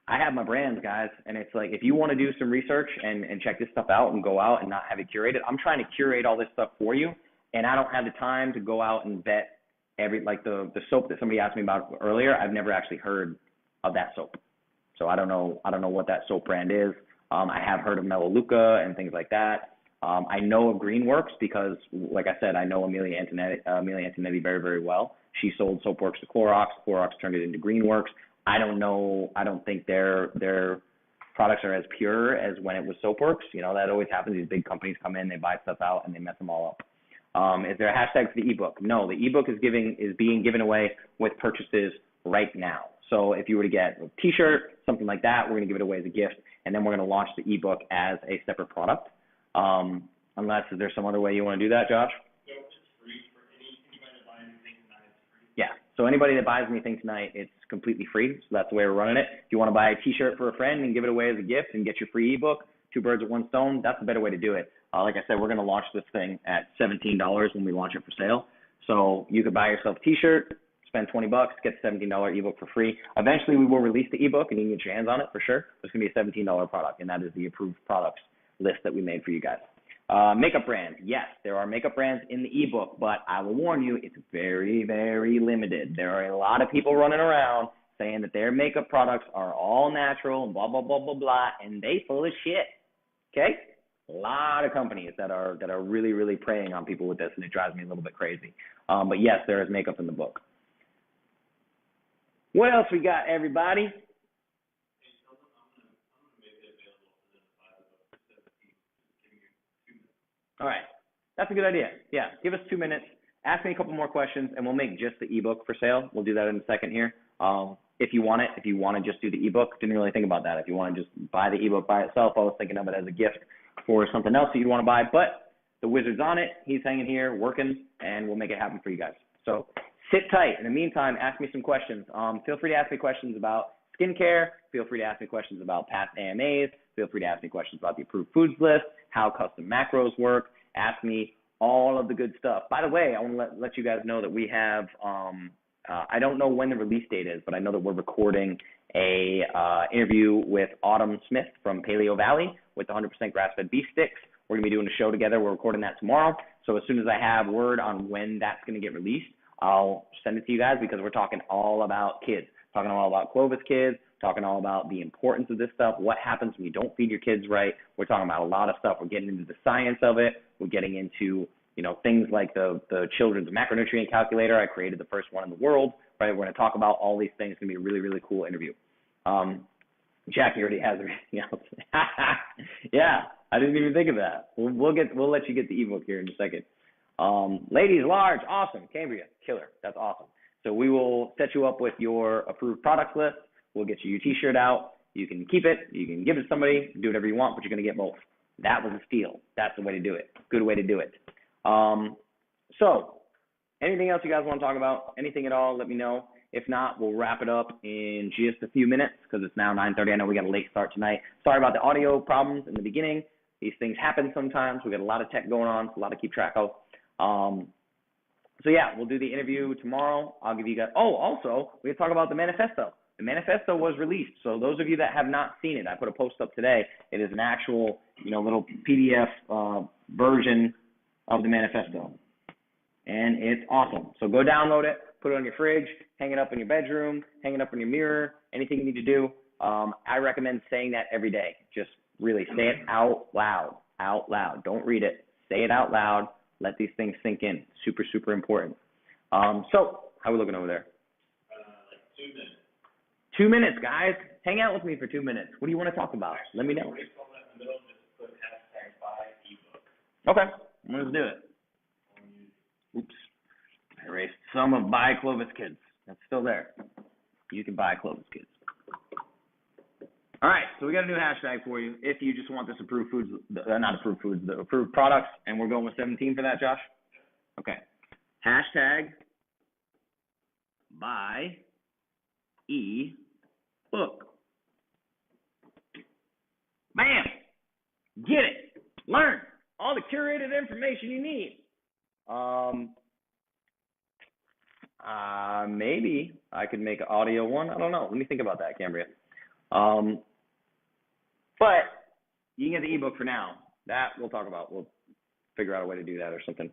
I have my brands, guys, and it's like, if you want to do some research and check this stuff out and go out and not have it curated, I'm trying to curate all this stuff for you, and I don't have the time to go out and vet the soap that somebody asked me about earlier. I've never actually heard of that soap, so I don't know what that soap brand is. I have heard of Melaleuca and things like that. I know of Greenworks because, like I said, I know Amelia Antonetti very, very well. She sold Soapworks to Clorox. Clorox turned it into Greenworks. I don't know. I don't think their products are as pure as when it was Soapworks. That always happens. These big companies come in, they buy stuff out, and they mess them all up. Is there a hashtag for the ebook? No, the ebook is being given away with purchases right now. So if you were to get a T-shirt, something like that, we're going to give it away as a gift, and then we're going to launch the ebook as a separate product. Unless, is there some other way you want to do that, Josh?
So it's free for anybody that buys anything tonight. It's free.
Yeah. So anybody that buys anything tonight, it's completely free. So that's the way we're running it. If you want to buy a T-shirt for a friend and give it away as a gift and get your free ebook, 2 birds with 1 stone, that's a better way to do it. Like I said, we're going to launch this thing at $17 when we launch it for sale. So you could buy yourself a T-shirt, spend $20, get the $17 ebook for free. Eventually, we will release the ebook, and you can get your hands on it for sure. It's going to be a $17 product, and that is the approved products list that we made for you guys. Makeup brands. Yes, there are makeup brands in the ebook, but I will warn you, it's very, very limited. There are a lot of people running around saying that their makeup products are all natural and blah, blah, blah, blah, blah, and they full of shit. Okay? A lot of companies that are really, really preying on people with this, and it drives me a little bit crazy. But yes, there is makeup in the book. What else we got, everybody? All right. That's a good idea. Yeah, give us 2 minutes. Ask me a couple more questions, and we'll make just the ebook for sale. We'll do that in a second here. If you want to just do the ebook, didn't really think about that. If you want to just buy the ebook by itself, I was thinking of it as a gift for something else that you'd want to buy. But the wizard's on it. He's hanging here, working, and we'll make it happen for you guys. So sit tight. In the meantime, ask me some questions. Feel free to ask me questions about skincare. Feel free to ask me questions about past AMAs. Feel free to ask me questions about the approved foods list, how custom macros work. Ask me all of the good stuff. By the way, I want to let you guys know that we have, I don't know when the release date is, but I know that we're recording a interview with Autumn Smith from Paleo Valley with the 100% grass-fed beef sticks. We're going to be doing a show together. We're recording that tomorrow. So as soon as I have word on when that's going to get released, I'll send it to you guys, because we're talking all about kids, talking all about Clovis kids, talking all about the importance of this stuff, what happens when you don't feed your kids right. We're talking about a lot of stuff. We're getting into the science of it. We're getting into, things like the children's macronutrient calculator. I created the first one in the world, right? We're going to talk about all these things. It's going to be a really, really cool interview. Jackie already has everything else. Yeah, I didn't even think of that. We'll let you get the ebook here in a second. Ladies, large, awesome. Cambria, killer. That's awesome. So we will set you up with your approved products list. We'll get you your T-shirt out. You can keep it. You can give it to somebody. Do whatever you want, but you're going to get both. That was a steal. That's the way to do it. Good way to do it. So anything else you guys want to talk about? Anything at all, let me know. If not, we'll wrap it up in just a few minutes, because it's now 9:30. I know we got a late start tonight. Sorry about the audio problems in the beginning. These things happen sometimes. We got a lot of tech going on, so a lot to keep track of. So yeah, we'll do the interview tomorrow. I'll give you guys. Oh, also, we can talk about the manifesto. The manifesto was released. So those of you that have not seen it, I put a post up today. It is an actual, little PDF version of the manifesto, and it's awesome. So go download it, put it on your fridge, hang it up in your bedroom, hang it up in your mirror, anything you need to do. I recommend saying that every day. Just really say it out loud. Don't read it. Say it out loud. Let these things sink in. Super, super important. So how are we looking over there?
Like 2 minutes.
2 minutes, guys. Hang out with me for 2 minutes. What do you want to talk about? Let me know. Okay, let's do it. Oops. I erased some of Buy Clovis Kids. That's still there. You can buy Clovis Kids. All right, so we got a new hashtag for you. If you just want this approved foods, not approved foods, the approved products, and we're going with 17 for that, Josh? Okay. Hashtag buy e-book. Bam! Get it. Learn all the curated information you need. Maybe I could make an audio one. I don't know. Let me think about that, Cambria. But you can get the ebook for now. That we'll talk about. We'll figure out a way to do that or something.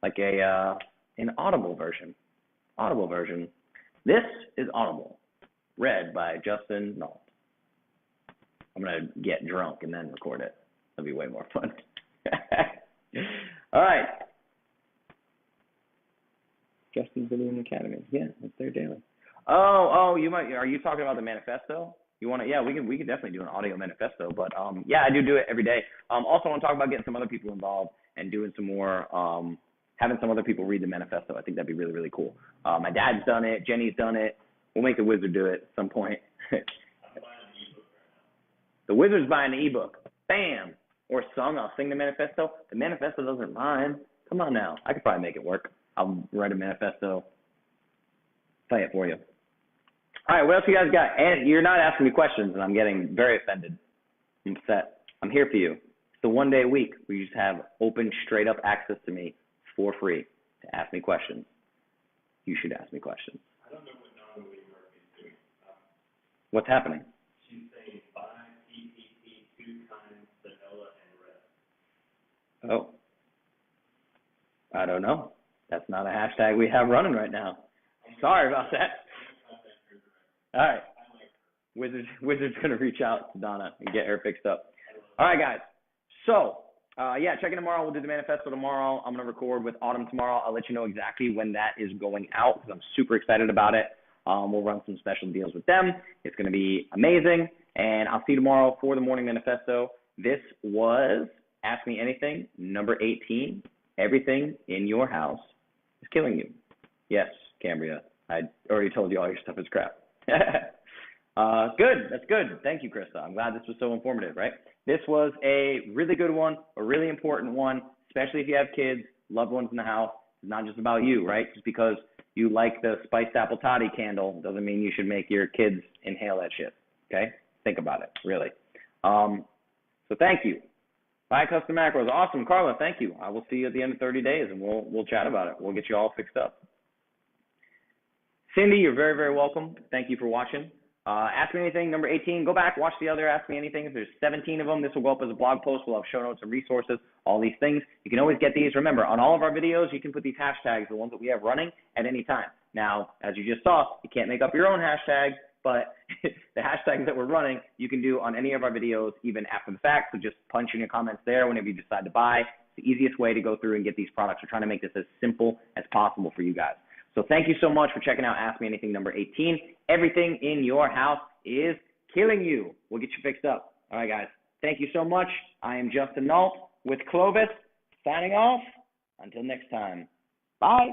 Like an Audible version. Audible version. This is Audible, read by Justin Nault. I'm going to get drunk and then record it. That'll be way more fun. All right. Justin's Video Academy. Yeah, it's there daily. Oh, you might. Are you talking about the manifesto? You want to? Yeah, we can definitely do an audio manifesto. But yeah, I do it every day. Also, I want to talk about getting some other people involved and doing some more having some other people read the manifesto. I think that'd be really, really cool. My dad's done it. Jenny's done it. We'll make the wizard do it at some point. The wizard's buying the ebook. Bam. Or sung. I'll sing the manifesto. The manifesto doesn't rhyme. Come on now. I could probably make it work. I'll write a manifesto. Play it for you. All right, what else you guys got? And you're not asking me questions, and I'm getting very offended. I'm upset. I'm here for you. It's the one day a week where you just have open, straight up access to me for free to ask me questions. You should ask me questions.
I don't know what Donna Lee Murphy's doing.
What's happening?
She's saying buy PPP 2 times vanilla and red.
Oh. I don't know. That's not a hashtag we have running right now. Sorry about that. All right. Wizard's going to reach out to Donna and get her fixed up. All right, guys. So, yeah, check in tomorrow. We'll do the manifesto tomorrow. I'm going to record with Autumn tomorrow. I'll let you know exactly when that is going out because I'm super excited about it. We'll run some special deals with them. It's going to be amazing. And I'll see you tomorrow for the morning manifesto. This was Ask Me Anything, number 18. Everything in your house is killing you. Yes, Cambria. I already told you all your stuff is crap. Good. That's good. Thank you, Krista. I'm glad this was so informative, right? This was a really good one, a really important one, especially if you have kids, loved ones in the house. It's not just about you, right? Just because you like the spiced apple toddy candle doesn't mean you should make your kids inhale that shit, okay? Think about it, really. So thank you. Buy custom macros. Awesome. Carla, thank you. I will see you at the end of 30 days, and we'll chat about it. We'll get you all fixed up. Cindy, you're very, very welcome. Thank you for watching. Ask Me Anything, number 18. Go back, watch the other Ask Me Anything. There's 17 of them. This will go up as a blog post. We'll have show notes and resources, all these things. You can always get these. Remember, on all of our videos, you can put these hashtags, the ones that we have running, at any time. Now, as you just saw, you can't make up your own hashtags, but the hashtags that we're running, you can do on any of our videos, even after the fact. So just punch in your comments there whenever you decide to buy. It's the easiest way to go through and get these products. We're trying to make this as simple as possible for you guys. So thank you so much for checking out Ask Me Anything number 18. Everything in your house is killing you. We'll get you fixed up. All right, guys. Thank you so much. I am Justin Nault with Clovis, signing off. Until next time. Bye.